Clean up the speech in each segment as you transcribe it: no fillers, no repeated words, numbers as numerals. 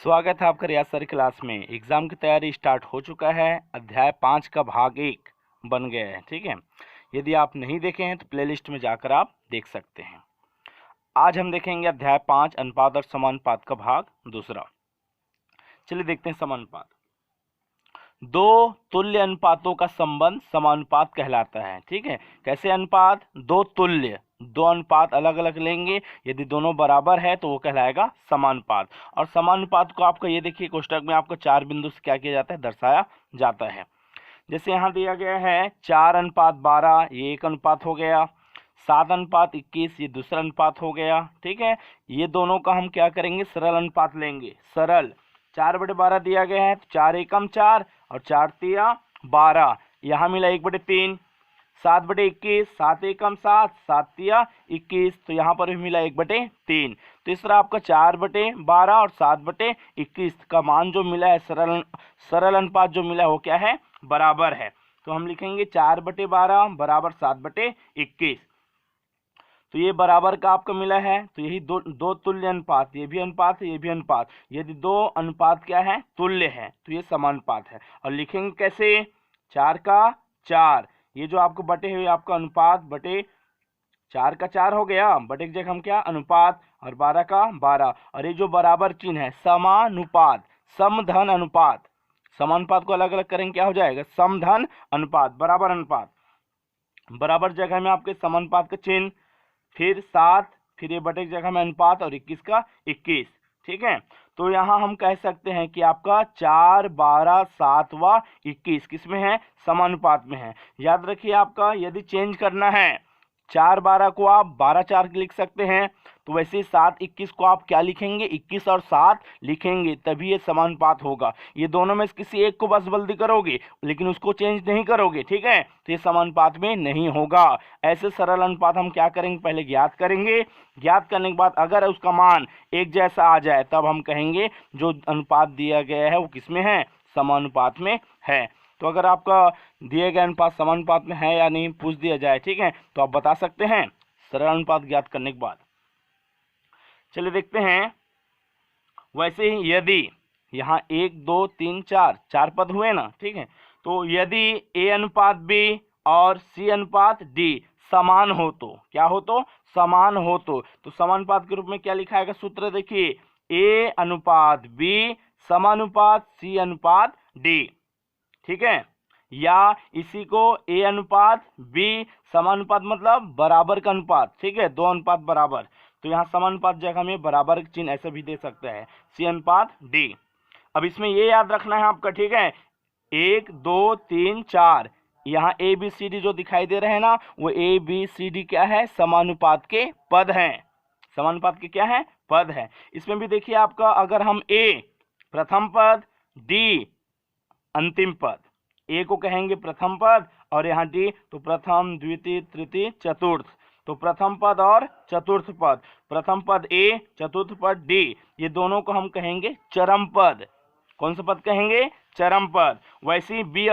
स्वागत है आपका रियाज सर क्लास में। एग्ज़ाम की तैयारी स्टार्ट हो चुका है। अध्याय 5 का भाग 1 बन गया है, ठीक है। यदि आप नहीं देखे हैं तो प्लेलिस्ट में जाकर आप देख सकते हैं। आज हम देखेंगे अध्याय 5 अनुपात और समानुपात का भाग 2। चलिए देखते हैं समानुपात। दो तुल्य अनुपातों का संबंध समानुपात कहलाता है, ठीक है। कैसे अनुपात? दो अनुपात अलग अलग लेंगे, यदि दोनों बराबर है तो वो कहलाएगा समानुपात। और समानुपात को आपका ये देखिए कोष्टक में आपको 4 बिंदु से क्या किया जाता है, दर्शाया जाता है। जैसे यहाँ दिया गया है 4:12, ये एक अनुपात हो गया। 7:21, ये दूसरा अनुपात हो गया, ठीक है। ये दोनों का हम क्या करेंगे, सरल अनुपात लेंगे। सरल 4/12 दिया गया है तो 4 एकम 4 और 4 तिया 12, यहाँ मिला 1/3। 7/21, 7 एकम 7, 7 तिया 21, तो यहाँ पर भी मिला 1/3। तीसरा आपका 4/12 और 7/21 का मान जो मिला है, सरल अनुपात जो मिला है वो क्या है, बराबर है। तो हम लिखेंगे 4/12 बराबर 7/21। तो ये बराबर का आपका मिला है, तो यही दो तुल्य अनुपात, ये भी अनुपात है, ये भी अनुपात। यदि दो अनुपात क्या है, तुल्य है, तो ये समानुपात है। और लिखेंगे कैसे, 4 का 4, ये जो आपको बटे हुए आपका अनुपात बटे 4 का 4 हो गया, बटे की जगह हम क्या, अनुपात, और 12 का 12, और ये जो बराबर चिन्ह है समानुपात, समधन अनुपात। समानुपात को अलग अलग करेंगे, क्या हो जाएगा, समधन अनुपात, बराबर अनुपात। बराबर जगह में आपके समानुपात का चिन्ह, फिर 7, फिर ये बटे की जगह में अनुपात, और 21 का 21, ठीक है। तो यहाँ हम कह सकते हैं कि आपका 4, 12, 7 व 21 किस में है, समानुपात में है। याद रखिए आपका यदि चेंज करना है, 4/12 को आप 12/4 लिख सकते हैं, तो वैसे 7/21 को आप क्या लिखेंगे, 21 और 7 लिखेंगे, तभी ये समानुपात होगा। ये दोनों में से किसी एक को बस बदली करोगे, लेकिन उसको चेंज नहीं करोगे, ठीक है, तो ये समानुपात में नहीं होगा। ऐसे सरल अनुपात हम क्या करेंगे, पहले ज्ञात करेंगे। ज्ञात करने के बाद अगर उसका मान एक जैसा आ जाए, तब हम कहेंगे जो अनुपात दिया गया है वो किसमें है, समानुपात में है। तो अगर आपका दिए गए अनुपात समानुपात में है या नहीं पूछ दिया जाए, ठीक है, तो आप बता सकते हैं सरल अनुपात ज्ञात करने के बाद। चलिए देखते हैं। वैसे ही यदि यहाँ 1, 2, 3, 4 पद हुए ना, ठीक है, तो यदि A अनुपात B और C अनुपात D समान हो तो, क्या हो तो, समान हो तो समानुपात के रूप में क्या लिखाएगा, सूत्र देखिए, A अनुपात B समानुपात C अनुपात D, ठीक है। या इसी को A अनुपात B समानुपात मतलब बराबर का अनुपात, ठीक है, दो अनुपात बराबर, तो यहाँ समानुपात जगह में बराबर चिन्ह ऐसे भी दे सकते हैं, C अनुपात D। अब इसमें ये याद रखना है आपका, ठीक है, 1, 2, 3, 4, यहाँ ABCD जो दिखाई दे रहे हैं ना, वो ABCD क्या है, समानुपात के पद हैं। समानुपात के क्या है, पद है। इसमें भी देखिए आपका, अगर हम A प्रथम पद, D अंतिम पद, ए को कहेंगे प्रथम पद और यहाँ डी, तो प्रथम, द्वितीय, तृतीय, चतुर्थ, तो प्रथम पद और चतुर्थ पद, प्रथम पद ए, चतुर्थ पद डी, ये दोनों को हम कहेंगे चरम पद। कौन सा पद कहेंगे, चरम पद। वैसे ही बी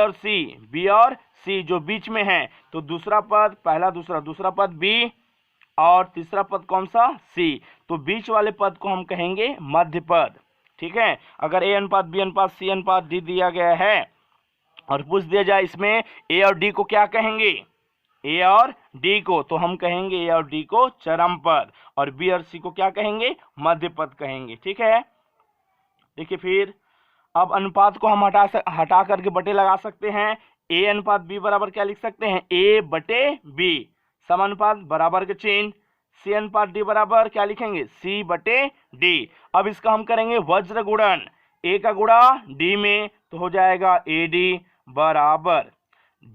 और सी जो बीच में है, तो दूसरा पद पहला, दूसरा पद बी और तीसरा पद कौन सा, सी, तो बीच वाले पद को हम कहेंगे मध्य पद, ठीक है। अगर ए अनुपात बी अनुपात सी अनुपात डी दिया गया है और पूछ दिया जाए इसमें ए और डी को क्या कहेंगे, ए और डी को, तो हम कहेंगे ए और डी को चरम पद, और बी और सी को क्या कहेंगे, मध्य पद कहेंगे, ठीक है। देखिए फिर अब अनुपात को हम हटा करके बटे लगा सकते हैं। ए अनुपात बी बराबर क्या लिख सकते हैं, ए बटे बी, समानुपात बराबर के चिन्ह। सी अनुपात डी बराबर क्या लिखेंगे, सी बटे डी। अब इसका हम करेंगे वज्र गुणन, ए का गुणा डी में तो हो जाएगा ए डी बराबर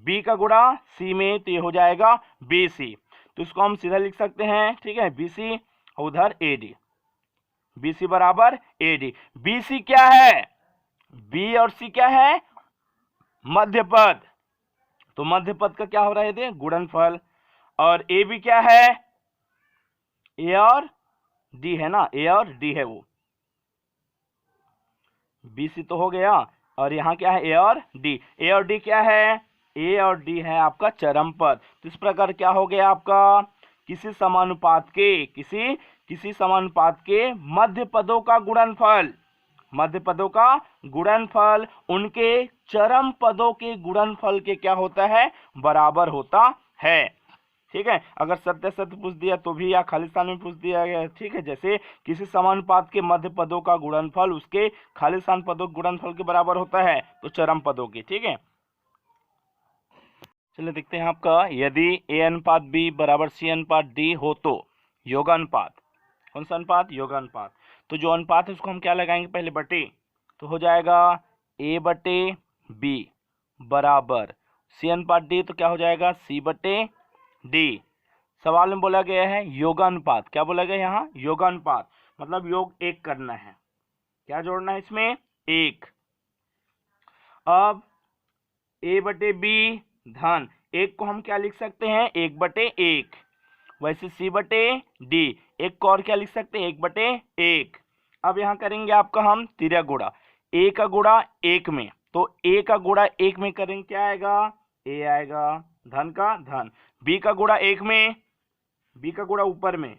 बी का गुणा सी में, तो ये हो जाएगा बी सी। तो इसको हम सीधा लिख सकते हैं, ठीक है, बी सी उधर ए डी, बी सी बराबर ए डी। बी सी क्या है, बी और सी क्या है, मध्य पद, तो मध्य पद का क्या हो रहा है, गुणनफल। और ए बी क्या है, ए और डी है ना, ए और डी है वो, बी सी तो हो गया, और यहाँ क्या है, ए और डी। ए और डी क्या है, ए और डी है आपका चरम पद। तो इस प्रकार क्या हो गया आपका, किसी समानुपात के मध्य पदों का गुणनफल, मध्य पदों का गुणनफल उनके चरम पदों के गुणनफल के क्या होता है, बराबर होता है। ठीक है, अगर सत्य सत्य पूछ दिया तो भी, या खाली स्थान में पूछ दिया गया, ठीक है, जैसे किसी समानुपात के मध्य पदों का गुणनफल उसके खाली स्थान पदों के गुणनफल के बराबर होता है, तो चरम पदों के। ठीक है, चलिए देखते हैं आपका, यदि a अनुपात b बराबर c अनुपात d हो तो योगानुपात, कौन सा अनुपात, योगानुपात। तो जो अनुपात है उसको हम क्या लगाएंगे, पहले बटे, तो हो जाएगा a बटे b बराबर c अनुपात d, तो क्या हो जाएगा c बटे d। सवाल में बोला गया है योगानुपात, क्या बोला गया यहाँ, योगानुपात, मतलब योग एक करना है, क्या जोड़ना है इसमें, एक। अब a बटे b धन एक को हम क्या लिख सकते हैं, एक बटे एक, वैसे c बटे d एक को और क्या लिख सकते हैं, एक बटे एक। अब यहाँ करेंगे आपका हम तिर्यक गुणा, a का गुणा एक में, तो a का गुणा एक में करेंगे क्या आएगा, a आएगा, धन का धन, b का गुणा एक में, b का गुणा ऊपर में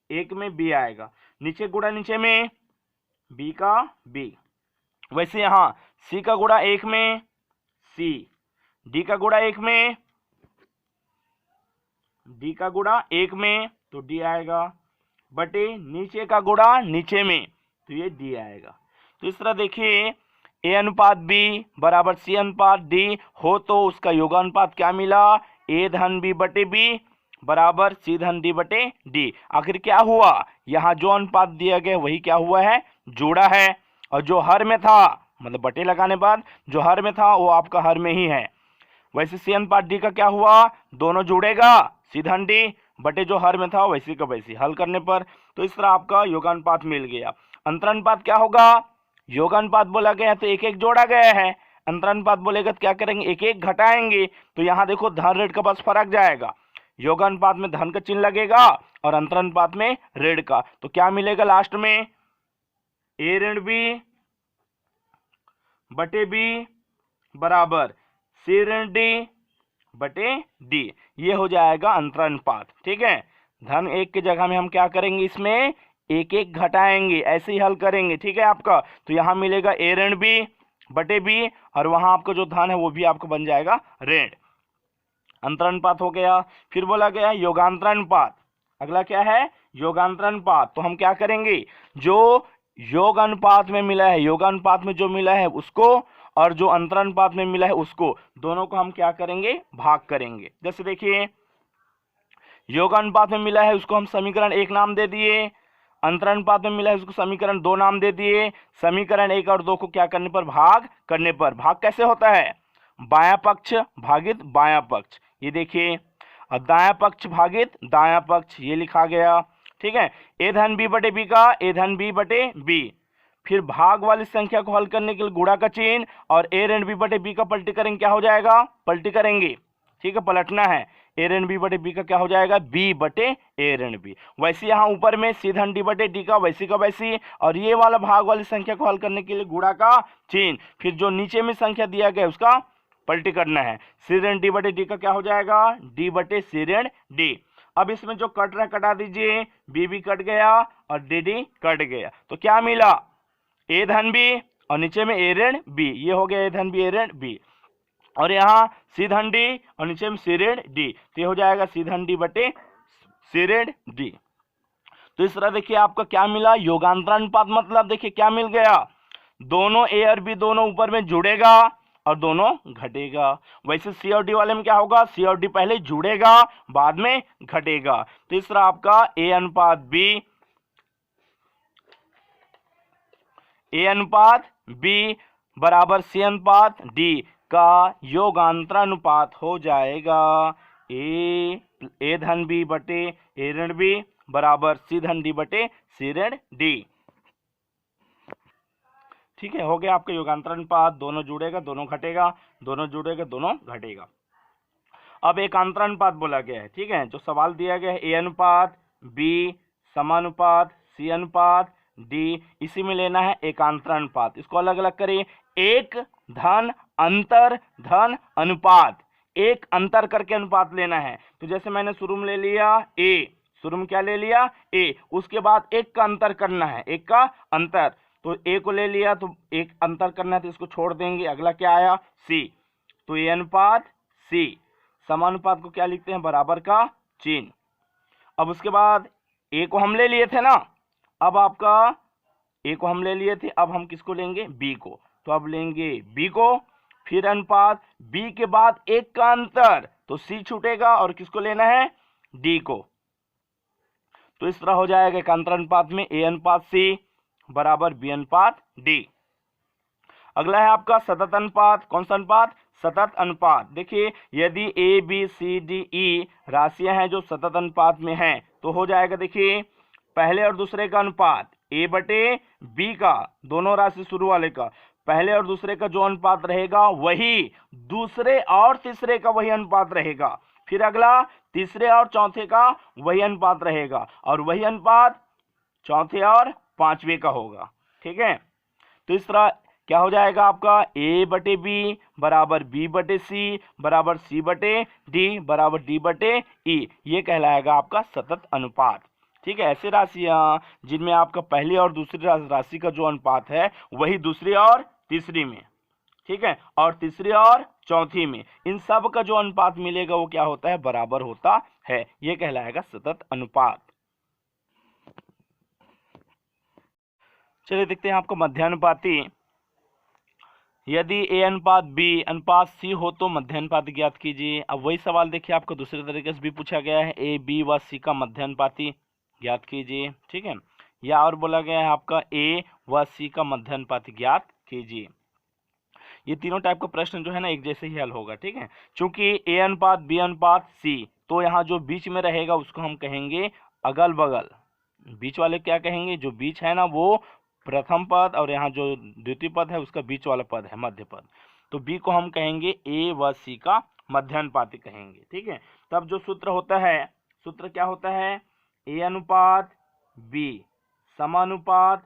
एक में b आएगा, नीचे गुणा नीचे में b का b। वैसे यहाँ c का गुणा एक में c, d का गुणा एक में, d का गुणा एक में तो d आएगा, बटे नीचे का गुणा नीचे में तो ये d आएगा। तो इस तरह देखिए a अनुपात b बराबर c अनुपात d हो तो उसका योगानुपात क्या मिला, a धन b बटे b बराबर c धन d बटे d। आखिर क्या हुआ, यहाँ जो अनुपात दिया गया वही क्या हुआ है, जोड़ा है, और जो हर में था, मतलब बटे लगाने बाद जो हर में था वो आपका हर में ही है। वैसे c अनुपात d का क्या हुआ, दोनों जुड़ेगा, c धन d बटे जो हर में था वैसी का वैसी, हल करने पर तो इस तरह आपका योगानुपात मिल गया। अंतरानुपात क्या होगा, योगानुपात बोला गया है तो एक एक जोड़ा गया है, अंतरानुपात बोलेगा तो क्या करेंगे, एक एक घटाएंगे। तो यहाँ देखो धन ऋण का बस फर्क जाएगा, योगानुपात में धन का चिन्ह लगेगा और अंतरानुपात में ऋण का, तो क्या मिलेगा लास्ट में, a ऋण b बटे b बराबर c ऋण d बटे d, ये हो जाएगा अंतरानुपात। ठीक है, धन एक की जगह में हम क्या करेंगे, इसमें एक एक घटाएंगे, ऐसे ही हल करेंगे। ठीक है आपका, तो यहाँ मिलेगा a ऋण b बटे b और वहां आपका जो धन है वो भी आपका बन जाएगा ऋण। अंतरानुपात हो गया। फिर बोला गया योगांतरानुपात, अगला क्या है, योगांतरानुपात। तो हम क्या करेंगे, जो योग अनुपात में मिला है, योगानुपात में जो मिला है उसको और जो अंतरानुपात में मिला है उसको, दोनों को हम क्या करेंगे, भाग करेंगे। जैसे देखिए योगानुपात में मिला है उसको हम समीकरण एक नाम दे दिए, अंतरानुपात में मिला है उसको समीकरण दो नाम दे दिए। समीकरण एक और दो को क्या करने पर, भाग करने पर। भाग कैसे होता है, बायां पक्ष भागित बायां पक्ष, ये देखिए, और दायां पक्ष भागित दायां पक्ष, ये लिखा गया। ठीक है, a धन b बटे b का a धन b बटे b, फिर भाग वाली संख्या को हल करने के लिए गुणा का चिन्ह, और a ऋण b बटे b का पलटी करेंगे, क्या हो जाएगा, पलटी करेंगे। ठीक है, पलटना है, a ऋण b बटे b का क्या हो जाएगा, b बटे a ऋण b। वैसे यहाँ ऊपर में c धन d बटे d का वैसी का वैसी, और ये वाला भाग वाली संख्या को हल करने के लिए गुणा का चिन्ह, फिर जो नीचे में संख्या दिया गया उसका पलटी करना है। c ऋण d बटे d का क्या हो जाएगा, d बटे c ऋण d। अब इसमें जो कट रहा कटा दीजिए, b भी कट गया और d d कट गया, तो क्या मिला, a धन b और नीचे में a ऋण b, ये हो गया a धन b a ऋण b, और यहाँ c धन d और नीचे में c ऋण d, तो ये हो जाएगा c धन d बटे c ऋण d। तो इस तरह देखिए आपका क्या मिला, योगांतरानुपात, मतलब देखिए क्या मिल गया, दोनों a और b दोनों ऊपर में जुड़ेगा और दोनों घटेगा। वैसे c और d वाले में क्या होगा, c और d पहले जुड़ेगा बाद में घटेगा। तो इस तरह आपका a अनुपात b बराबर c अनुपात d का योगांतरानुपात हो जाएगा। a धन b बटे a ऋण b बराबर c धन d बटे c ऋण d। ठीक है, हो गया आपका योगांतरानुपात, दोनों जुड़ेगा दोनों घटेगा, दोनों जुड़ेगा दोनों घटेगा। अब एक अंतरानुपात बोला गया है। ठीक है, जो सवाल दिया गया है a अनुपात b समानुपात c अनुपात d, इसी में लेना है एकांतरानुपात। इसको अलग अलग करिए, एक धन अंतर धन अनुपात, एक अंतर करके अनुपात लेना है। तो जैसे मैंने शुरू में ले लिया a, शुरू में क्या ले लिया a, उसके बाद एक का अंतर करना है, एक का अंतर, तो ए को ले लिया तो एक अंतर करना है तो इसको छोड़ देंगे, अगला क्या आया सी, तो ए अनुपात सी, समानुपात को क्या लिखते हैं बराबर का चिन्ह। अब उसके बाद ए को हम ले लिए थे ना, अब आपका ए को हम ले लिए थे, अब हम किसको लेंगे बी को, तो अब लेंगे बी को, फिर अनुपात बी के बाद एक का अंतर तो सी छूटेगा और किसको लेना है डी को, तो इस तरह हो जाएगा एक अंतर अनुपात में ए अनुपात सी बराबर बी अनुपात डी। अगला है आपका सतत अनुपात, कौन सा अनुपात सतत अनुपात। देखिए यदि A B C D E राशियां हैं जो सतत अनुपात में हैं तो हो जाएगा, देखिए पहले और दूसरे का अनुपात ए बटे बी का, दोनों राशि शुरू वाले का, पहले और दूसरे का जो अनुपात रहेगा वही दूसरे और तीसरे का वही अनुपात रहेगा, फिर अगला तीसरे और चौथे का वही अनुपात रहेगा, और वही अनुपात चौथे और पांचवे का होगा। ठीक है, तो इस तरह क्या हो जाएगा आपका ए बटे बी बराबर बी बटे सी बराबर सी बटे डी बराबर डी बटे ई, ये कहलाएगा आपका सतत अनुपात। ठीक है, ऐसे राशियां जिनमें आपका पहली और दूसरी राशि का जो अनुपात है वही दूसरी और तीसरी में, ठीक है, और तीसरी और चौथी में, इन सब का जो अनुपात मिलेगा वो क्या होता है बराबर होता है, ये कहलाएगा सतत अनुपात। चलिए देखते हैं आपको मध्यानुपाती। यदि ए अनुपात बी अनुपात सी हो तो मध्यानुपाती ज्ञात कीजिए। अब वही सवाल देखिए आपको दूसरे तरीके से भी पूछा गया है, ए बी व सी का मध्यानुपाती ज्ञात कीजिए। ठीक है, या और बोला गया है आपका ए व सी का मध्यानुपाती ज्ञात कीजिए। ये तीनों टाइप का प्रश्न जो है ना एक जैसे ही हल होगा। ठीक है, चूंकि ए अनुपात बी अनुपात सी, तो यहाँ जो बीच में रहेगा उसको हम कहेंगे अगल बगल, बीच वाले क्या कहेंगे, जो बीच है ना वो प्रथम पद, और यहाँ जो द्वितीय पद है उसका बीच वाला पद है मध्य पद, तो बी को हम कहेंगे ए व सी का मध्यानुपाती कहेंगे। ठीक है, तब जो सूत्र होता है, सूत्र क्या होता है, ए अनुपात बी समानुपात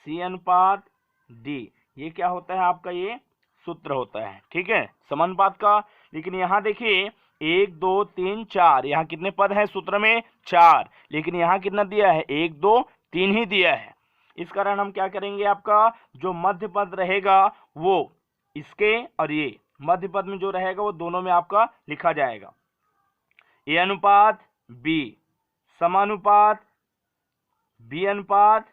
सी अनुपात डी, ये क्या होता है आपका ये सूत्र होता है। ठीक है, समानुपात का। लेकिन यहाँ देखिए 1 2 3 4, यहाँ कितने पद हैं सूत्र में 4, लेकिन यहाँ कितना दिया है 1 2 3 ही दिया है। इस कारण हम क्या करेंगे, आपका जो मध्य पद रहेगा वो इसके और ये मध्य पद में जो रहेगा वो दोनों में आपका लिखा जाएगा, ए अनुपात बी समानुपात बी अनुपात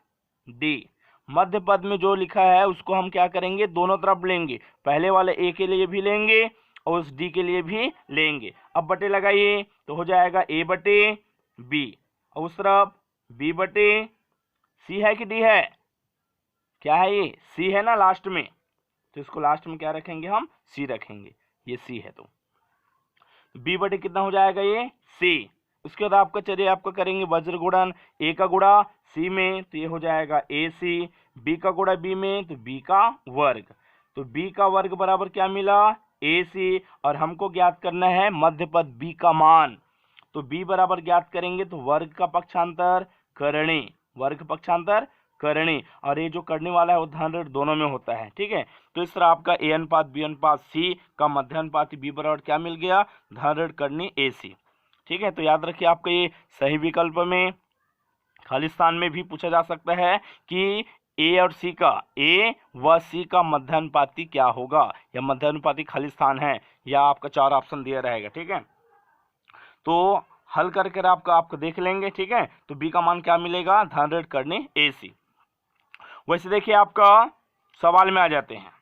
डी। मध्य पद में जो लिखा है उसको हम क्या करेंगे दोनों तरफ लेंगे, पहले वाले ए के लिए भी लेंगे और उस डी के लिए भी लेंगे। अब बटे लगाइए तो हो जाएगा ए बटे बी, और उस तरफ बी बटे सी है कि डी है, क्या है ये सी है ना लास्ट में, तो इसको लास्ट में क्या रखेंगे हम सी रखेंगे, ये सी है तो बी बटे कितना हो जाएगा ये सी। उसके बाद आपका चलिए आपका करेंगे वज्र गुणन, ए का गुणा सी में तो ये हो जाएगा ए सी, बी का गुणा बी में तो बी का वर्ग, तो बी का वर्ग बराबर क्या मिला ए सी, और हमको ज्ञात करना है मध्य पद बी का मान, तो बी बराबर ज्ञात करेंगे तो वर्ग का पक्षांतर करणी, वर्ग पक्षांतर करणी, और ये जो करने वाला है वो धन ऋण दोनों में होता है। ठीक है, तो इस तरह आपका ए अनुपात बी अनुपात सी का मध्यानुपाती बी बराबर क्या मिल गया धन ऋण करणी ए सी। ठीक है, तो याद रखिए आपका ये सही विकल्प में खाली स्थान में भी पूछा जा सकता है कि ए और सी का, ए व सी का मध्यानुपाती क्या होगा, या मध्यानुपाती खाली स्थान है, या आपका 4 ऑप्शन दिया रहेगा। ठीक है, तो हल करके आपको देख लेंगे। ठीक है, तो बी का मान क्या मिलेगा धन ऋण करने ए सी। वैसे देखिए आपका सवाल में आ जाते हैं,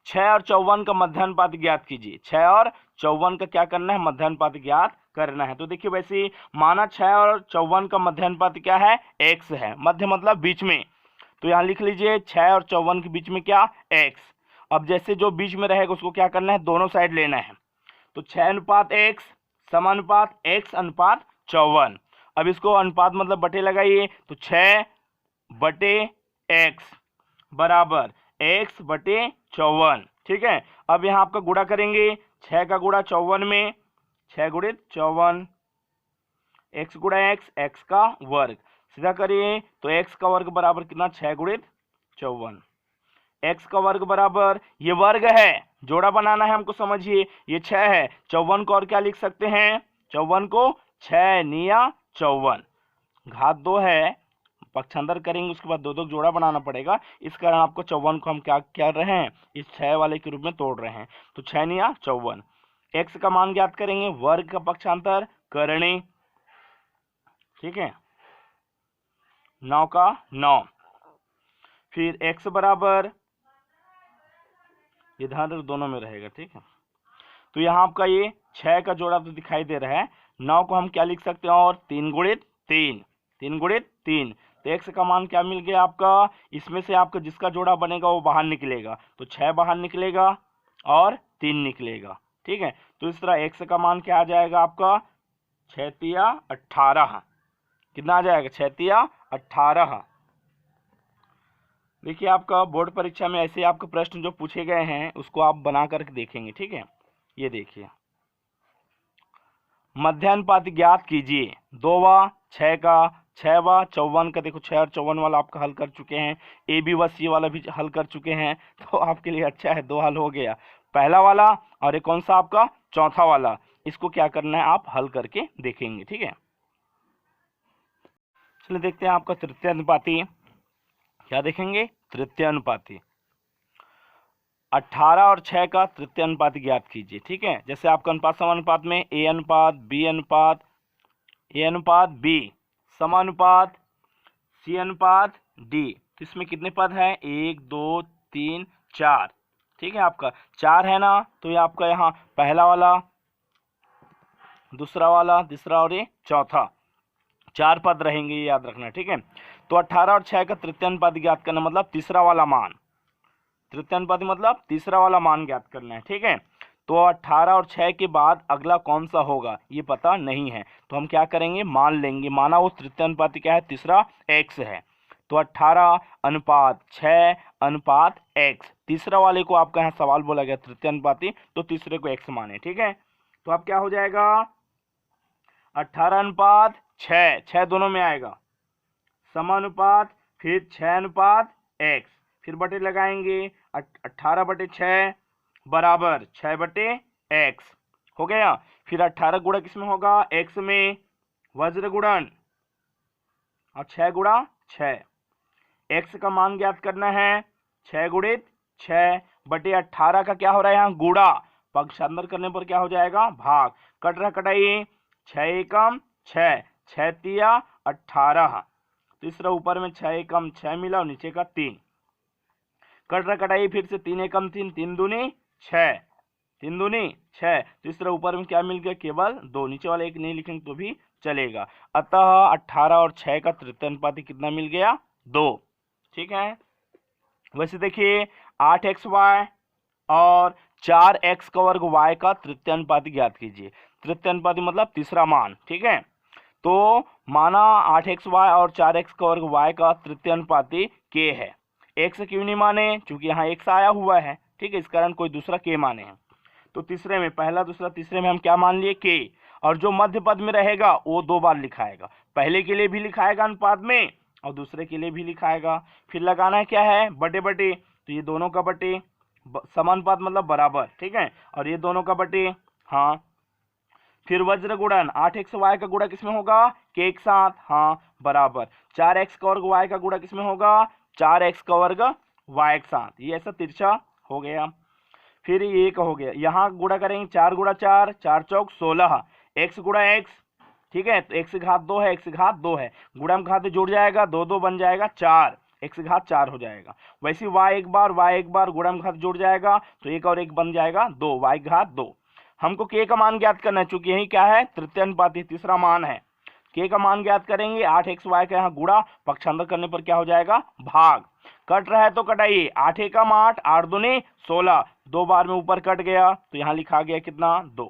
6 और 54 का मध्यानुपाती ज्ञात कीजिए। 6 और 54 का क्या करना है मध्यानुपाती ज्ञात करना है। तो देखिए वैसे माना 6 और 54 का मध्यानुपाती क्या है x है, मध्य मतलब बीच में, तो यहाँ लिख लीजिए 6 और 54 के बीच में क्या x। अब जैसे जो बीच में रहेगा उसको क्या करना है दोनों साइड लेना है, तो 6 अनुपात x समानुपात x अनुपात 54। अब इसको अनुपात मतलब बटे लगाइए तो 6 बटे x बराबर x बटे 54। ठीक है, अब यहाँ आपका गुणा करेंगे, 6 का गुणा 54 में, 6 गुणित 54, x गुणा x का वर्ग, सीधा करिए तो x का वर्ग बराबर कितना 6 गुणित 54, x का वर्ग बराबर ये वर्ग है, जोड़ा बनाना है हमको, समझिए ये 6 है, 54 को और क्या लिख सकते हैं 54 को 6 निया 54, घात 2 है पक्षांतर करेंगे उसके बाद दो दो जोड़ा बनाना पड़ेगा, इस कारण आपको 54 को हम क्या कर रहे हैं, इस 6 वाले के रूप में तोड़ रहे हैं। तो 6 निया 54। x का मान ज्ञात करेंगे, वर्ग का पक्षांतर करणी, ठीक है, 9 का 9। फिर x बराबर, ये ध्यान दोनों में रहेगा, ठीक है। तो यहाँ आपका ये 6 का जोड़ा तो दिखाई दे रहा है, 9 को हम क्या लिख सकते हैं, और 3 गुणित 3, 3 गुणित 3। तो x का मान क्या मिल गया आपका, इसमें से आपका जिसका जोड़ा बनेगा वो बाहर निकलेगा, तो 6 बाहर निकलेगा और 3 निकलेगा, ठीक है। तो इस तरह x का मान क्या आ जाएगा आपका, 6 तिया 18। कितना आ जाएगा, 6 तिया 18। देखिए आपका बोर्ड परीक्षा में ऐसे आपके प्रश्न जो पूछे गए हैं उसको आप बना करके देखेंगे, ठीक है। ये देखिए, मध्यानुपात ज्ञात कीजिए, 2 वा 6 का, 6 वा 54 का। देखो 6 और 54 वाला आपका हल कर चुके हैं, ए बी व सी वाला भी हल कर चुके हैं, तो आपके लिए अच्छा है, 2 हल हो गया, पहला वाला और ये कौन सा आपका चौथा वाला। इसको क्या करना है, आप हल करके देखेंगे, ठीक है। चलिए देखते हैं आपका तृतीय अनुपाती, क्या देखेंगे, तृतीय अनुपाती। 18 और 6 का तृतीय अनुपात ज्ञात कीजिए, ठीक है। जैसे आपका अनुपात समानुपात में ए अनुपात बी अनुपात, ए अनुपात बी समानुपात सी अनुपात डी, तो इसमें कितने पद हैं, 1 2 3 4, ठीक है। आपका 4 है ना, तो ये आपका यहाँ पहला वाला, दूसरा वाला, तीसरा और ये चौथा, 4 पद रहेंगे, ये याद रखना, ठीक है। तो 18 और 6 का तृतीय अनुपात ज्ञात करना मतलब तीसरा वाला मान, तृतीय अनुपात मतलब तीसरा वाला मान ज्ञात करना है, ठीक है। तो 18 और 6 के बाद अगला कौन सा होगा ये पता नहीं है, तो हम क्या करेंगे, मान लेंगे, माना वो तृतीय अनुपात क्या है, तीसरा x है। तो 18 अनुपात 6 अनुपात x, तीसरा वाले को आपका यहाँ सवाल बोला गया तृतीय अनुपाती, तो तीसरे को x माने, ठीक है। तो अब क्या हो जाएगा, 18 अनुपात 6, 6 दोनों में आएगा, समानुपात, फिर 6 अनुपात x, फिर बटे लगाएंगे, 18 बटे 6 बराबर 6 बटे x हो गया। फिर 18 गुणा किसमें होगा, x में, वज्र गुणन, और 6 गुणा 6, x का मान ज्ञात करना है, 6 गुणित 6 बटे 18 का क्या हो रहा है यहाँ गुणा, पक्षांतर करने पर क्या हो जाएगा, भाग, कट रहा कटाई, 6 एकम 6, 6 तिया 18, तीसरा ऊपर में 6 एकम 6 मिला और नीचे का 3, कट रहा कटाई, फिर से 3 एकम 3, 3 दूनी 6, 3 दूनी 6, तीसरा ऊपर में क्या मिल गया, केवल 2, नीचे वाला 1 नहीं लिखेंगे तो भी चलेगा। अतः 18 और 6 का तृतीय अनुपात कितना मिल गया, 2, ठीक है। वैसे देखिए 8xy और 4x का वर्ग y का तृतीय अनुपात ज्ञात कीजिए, तृतीय अनुपात मतलब तीसरा मान, ठीक है। तो माना 8xy और 4x का वर्ग y का तृतीय अनुपाती k है, x क्यों नहीं माने, क्योंकि यहाँ x आया हुआ है, ठीक है, इस कारण कोई दूसरा k माने हैं। तो तीसरे में, पहला दूसरा तीसरे में हम क्या मान लिए, k, और जो मध्य पद में रहेगा वो 2 बार लिखाएगा, पहले के लिए भी लिखाएगा अनुपात में और दूसरे के लिए भी लिखाएगा। फिर लगाना है क्या है, बटे बटे, तो ये दोनों का बटे, समानुपात मतलब बराबर, ठीक है, और ये दोनों का बटे, हाँ। फिर वज्र गुणन, 8xy का गुणा किसमें होगा, k एक साथ, हाँ बराबर, 4x का वर्ग y का गुणा किसमें होगा, 4x का वर्ग y एक साथ, ये ऐसा तिरछा हो गया। फिर ये एक हो गया, यहाँ गुणा करेंगे, 4 गुणा 4, 4 चौक 16, x गुणा x, ठीक है, तो x घात 2 है, x घात 2 है, गुणा में घात जुड़ जाएगा, 2 2 बन जाएगा 4, x घात 4 हो जाएगा। वैसे y एक बार गुणा में घात जुड़ जाएगा, तो 1 और 1 बन जाएगा 2, y घात 2। हमको k का मान ज्ञात करना है, चूंकि यही क्या है, तृतीय अनुपाती तीसरा मान है, k का मान ज्ञात करेंगे, 8xy का यहाँ गुणा, पक्षांतर करने पर क्या हो जाएगा, भाग, कट रहा है तो कटाइए, 8 एकम 8, 8 दूनी 16, 2 बार में ऊपर कट गया, तो यहाँ लिखा गया कितना, 2,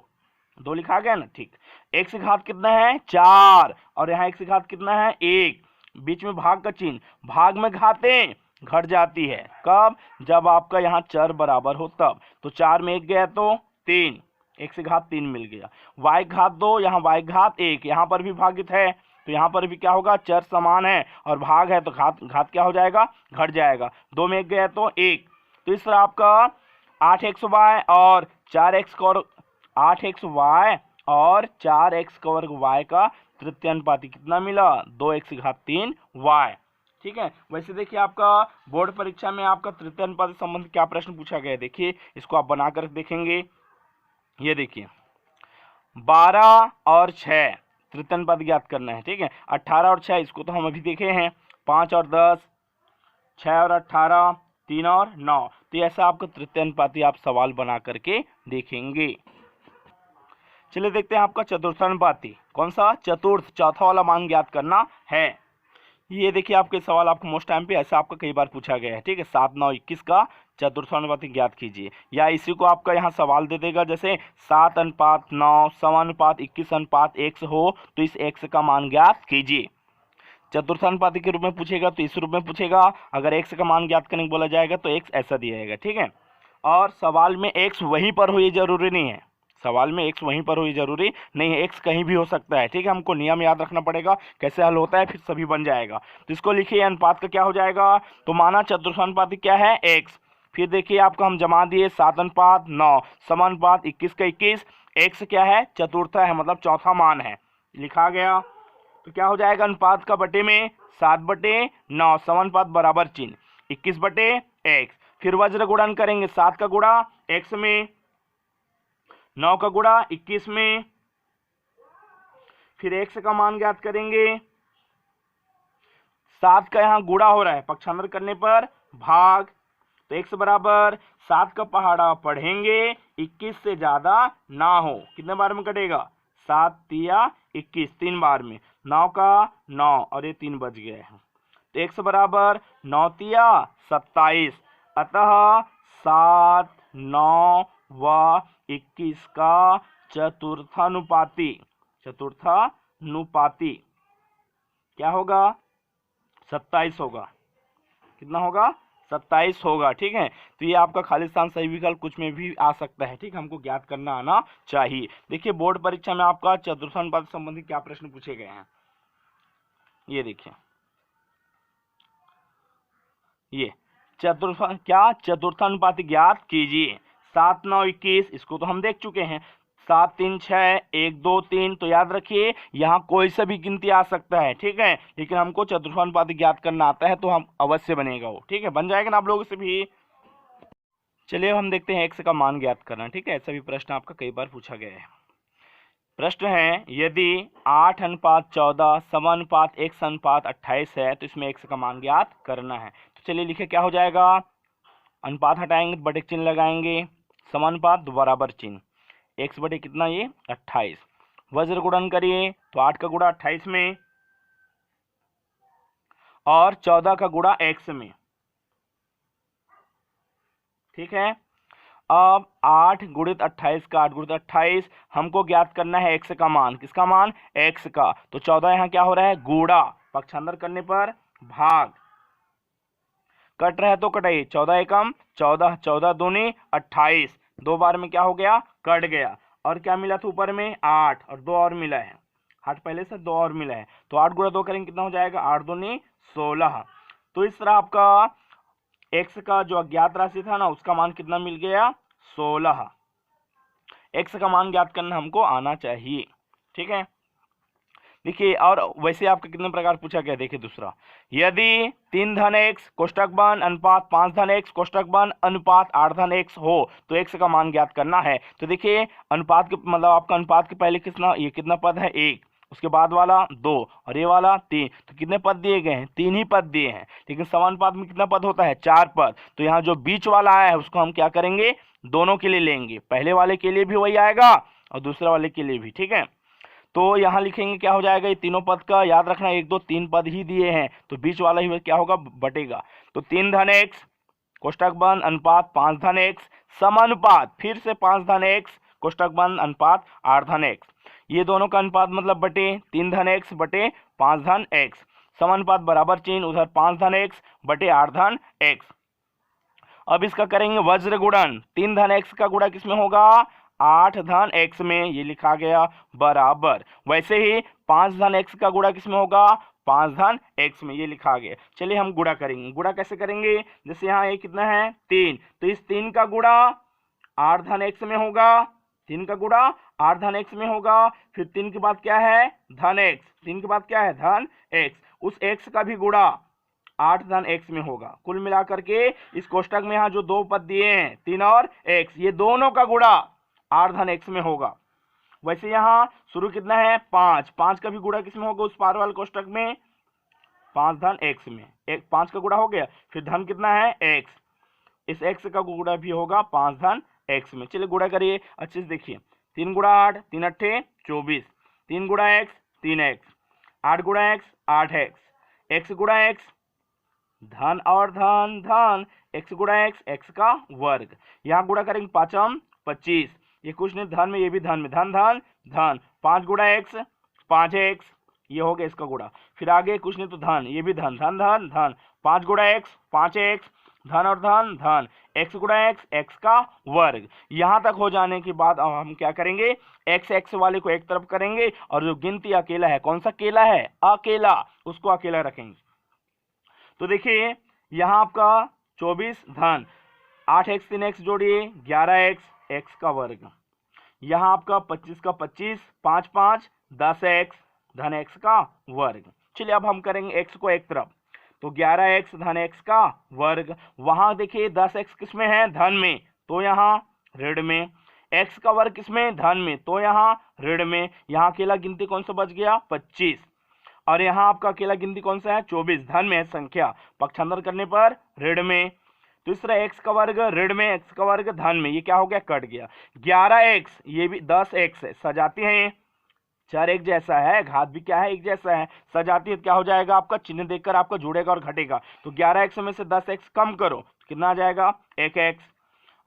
2 लिखा गया ना, ठीक। x घात कितना है, 4, और यहाँ x घात कितना है, 1, बीच में भाग का चिन्ह, भाग में घातें घट जाती है, कब, जब आपका यहाँ चर बराबर हो तब, तो 4 में 1 गया तो 3, x घात 3 मिल गया, y घात 2, यहाँ y घात 1, यहाँ पर भी भागित है, तो यहाँ पर भी क्या होगा, चर समान है और भाग है, तो घात क्या हो जाएगा, घट जाएगा, 2 में 1 गया तो 1। तो इस तरह आपका 8xy और 4x का, 8xy और 4x का वर्ग y का तृतीय अनुपाती कितना मिला, 2x घात 3 y। ठीक है। वैसे देखिए आपका बोर्ड परीक्षा में आपका तृतीय अनुपात से संबंधित क्या प्रश्न पूछा गया है, देखिए इसको आप बनाकर देखेंगे। ये देखिए 12 और 6 तृतीय अनुपात ज्ञात करना है, ठीक है। 18 और 6 इसको तो हम अभी देखे हैं, 5 और 10, 6 और 18, 3 और 9। तो ऐसा आपको तृतीय अनुपाती आप सवाल बना करके देखेंगे। चलिए देखते हैं आपका चतुर्थानुपाती, कौन सा, चतुर्थ, चौथा वाला मान ज्ञात करना है। ये देखिए आपके सवाल आपको मोस्ट टाइम पे ऐसा आपका कई बार पूछा गया है, ठीक है। 7, 9, 21 का चतुर्थानुपाती ज्ञात कीजिए, या इसी को आपका यहाँ सवाल दे देगा जैसे 7:9 समानुपात 21:1 हो तो इस x का मान ज्ञात कीजिए। चतुर्थानुपाती के रूप में पूछेगा तो इस रूप में पूछेगा, अगर x का मान ज्ञात करने को बोला जाएगा तो x ऐसा दिया जाएगा, ठीक है। और सवाल में x वहीं पर हो ये जरूरी नहीं है, सवाल में x वहीं पर हो ये जरूरी नहीं है, x कहीं भी हो सकता है, ठीक है। हमको नियम याद रखना पड़ेगा कैसे हल होता है, फिर सभी बन जाएगा। तो इसको लिखिए, अनुपात का क्या हो जाएगा, तो माना चतुर्थानुपाती क्या है, x। फिर देखिए आपको हम जमा दिए 7:9 समानुपात 21 का 21, x क्या है, चतुर्था है, मतलब चौथा मान है, लिखा गया। तो क्या हो जाएगा, अनुपात का बटे में 7/9 समानुपात बराबर चिन्ह 21/x। फिर वज्र गुणन करेंगे, 7 का गुणा x में, 9 का गुणा 21 में, फिर x का मान ज्ञात करेंगे। 7 का यहाँ गुणा हो रहा है, पक्षांतर करने पर भाग, तो x बराबर 7 का पहाड़ा पढ़ेंगे 21 से ज्यादा ना हो, कितने बार में कटेगा, 7 तिया 21, 3 बार में, 9 का 9 और ये 3 बच गए हैं, तो x बराबर 9 तिया 27, अतः 7, 9 व 21 का चतुर्थानुपाती क्या होगा, 27 होगा। कितना होगा, 27 होगा, ठीक है। तो ये आपका खाली स्थान सही विकल्प कुछ में भी आ सकता है, ठीक, हमको ज्ञात करना आना चाहिए। देखिए बोर्ड परीक्षा में आपका चतुर्थानुपात संबंधित क्या प्रश्न पूछे गए हैं, ये देखिए, ये चतुर्थानुपाती ज्ञात कीजिए। 7, 9, 21 इसको तो हम देख चुके हैं, 7, 3, 6, 1, 2, 3, तो याद रखिए यहाँ कोई सा भी गिनती आ सकता है, ठीक है, लेकिन हमको चतुर्थानुपाती ज्ञात करना आता है तो हम अवश्य बनेगा वो, ठीक है, बन जाएगा ना आप लोगों से भी। चलिए अब हम देखते हैं x का मान ज्ञात करना, ठीक है। ऐसा भी प्रश्न आपका कई बार पूछा गया है। प्रश्न है, यदि 8:14 समानुपात x:28 है तो इसमें x का मान ज्ञात करना है। तो चलिए लिखे, क्या हो जाएगा, अनुपात हटाएंगे तो बटे चिन्ह लगाएंगे, समानुपात बराबर चिन्ह, x बटे कितना, ये 28, वज्र गुणन करिए तो 8 का गुणा 28 में और 14 का गुणा x में, ठीक है। अब 8 गुणित 28 का 8 गुणित 28 हमको ज्ञात करना है x का मान, किसका मान, x का। तो 14 यहाँ क्या हो रहा है, गुणा, पक्षांतर करने पर भाग, कट रहा है तो कटाइए, 14 एकम 14, 14 दूनी 28, 2 बार में क्या हो गया, कट गया। और क्या मिला था ऊपर में, 8 और 2 और मिला है, 8 पहले से 2 और मिला है, तो 8 गुणा 2 करेंगे कितना हो जाएगा, 8 दूनी 16। तो इस तरह आपका x का जो अज्ञात राशि था ना उसका मान कितना मिल गया, 16। x का मान ज्ञात करना हमको आना चाहिए, ठीक है। देखिए और वैसे आपका कितने प्रकार पूछा गया, देखिए दूसरा, यदि 3 धन x कोष्टक बंद अनुपात 5 धन x कोष्टक बंद अनुपात 8 धन x हो तो x का मान ज्ञात करना है। तो देखिए अनुपात के मतलब आपका अनुपात के पहले कितना, ये कितना पद है, 1, उसके बाद वाला 2 और ये वाला 3, तो कितने पद दिए गए हैं, 3 ही पद दिए हैं, लेकिन समानुपात में कितना पद होता है, 4 पद। तो यहाँ जो बीच वाला आया है उसको हम क्या करेंगे, दोनों के लिए लेंगे, पहले वाले के लिए भी वही आएगा और दूसरे वाले के लिए भी, ठीक है। तो यहाँ लिखेंगे क्या हो जाएगा, ये तीनों पद का याद रखना, 1, 2, 3 पद ही दिए हैं तो बीच वाला ही क्या होगा, बटेगा। तो 3 धन x कोष्टक बंद अनुपात 5 धन x समानुपात फिर से 5 धन x कोष्टक बंद अनुपात 8 धन x, ये दोनों का अनुपात मतलब बटे 3 धन x बटे 5 धन x, समानुपात बराबर चिन्ह, उधर 5 धन x बटे 8 धन x। अब इसका करेंगे वज्र गुणन, 3 धन x का गुणा किसमें होगा, 8 धन x में, ये लिखा गया बराबर। वैसे ही 5 धन x का गुणा किसमें होगा, 5 धन x में, ये लिखा गया। चलिए हम गुणा करेंगे, गुणा कैसे करेंगे, जैसे यहाँ ये कितना है 3, तो इस 3 का गुणा 8 धन x में होगा, 3 का गुणा 8 धन x में होगा, फिर 3 के बाद क्या है, धन x, 3 के बाद क्या है, धन x, उस x का भी गुणा 8 धन x में होगा। कुल मिलाकर के इस कोष्टक में यहाँ जो दो पद दिए हैं 3 और x, ये दोनों का गुणा 8 धन x में होगा। वैसे यहाँ शुरू कितना है 5, 5 का भी गुणा किसमें होगा उस पार वाले कोष्टक में 5 धन x में, 5 का गुणा हो गया, फिर धन कितना है x, इस x का गुणा भी होगा 5 धन x में। चलिए गुणा करिए अच्छे से देखिए, 3 गुणा 8, 3 अट्ठे 24, 3 गुणा x 3x, 8 गुणा x 8x, x गुणा x धन और धन धन, x गुणा x का वर्ग, यहाँ गुणा करेंगे 5 25, ये कुछ नहीं धन में ये भी धन में, धन धन धन, 5 गुणा x 5x, ये हो गया इसका गुणा। फिर आगे कुछ नहीं तो धन, ये भी धन धन धन धन, 5 गुणा x 5x, धन और धन धन, x गुणा x का वर्ग। यहाँ तक हो जाने के बाद अब हम क्या करेंगे, x वाले को एक तरफ करेंगे और जो गिनती अकेला है, कौन सा केला है अकेला, उसको अकेला रखेंगे। तो देखिए यहाँ आपका 24 धन 8x 3x जोड़िए 11x, x का वर्ग, यहाँ आपका 25 का 25, 5 5 10x धन x का वर्ग। चलिए अब हम करेंगे x को एक तरफ, तो 11x धन x का वर्ग, वहां देखिए 10x किसमें है धन में, तो यहाँ ऋण में, x का वर्ग किसमें धन में, तो यहाँ ऋण में, यहाँ अकेला गिनती कौन सा बच गया 25, और यहाँ आपका अकेला गिनती कौन सा है 24, धन में है संख्या, पक्षांतर करने पर ऋण में। दूसरा x का वर्ग ऋण में, x का वर्ग धन में, ये क्या हो गया कट गया। 11x ये भी 10x है, सजाती है चार एक जैसा है, घात भी क्या है एक जैसा है, सजाती है क्या हो जाएगा आपका चिन्ह देखकर आपका जुड़ेगा और घटेगा। तो 11x में से 10x कम करो कितना आ जाएगा 1x,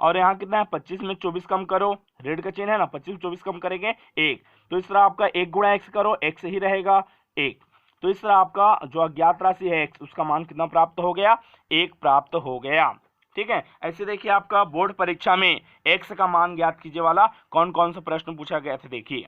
और यहाँ कितना है 25 में 24 कम करो, ऋण का चिन्ह है ना, 25 24 कम करेंगे 1, तो इस तरह आपका 1 गुणा x करो, x ही रहेगा 1, तो इस तरह आपका जो अज्ञात राशि है x उसका मान कितना प्राप्त हो गया 1 प्राप्त हो गया। ठीक है, ऐसे देखिए आपका बोर्ड परीक्षा में x का मान ज्ञात कीजिए वाला कौन कौन सा प्रश्न पूछा गया था। देखिए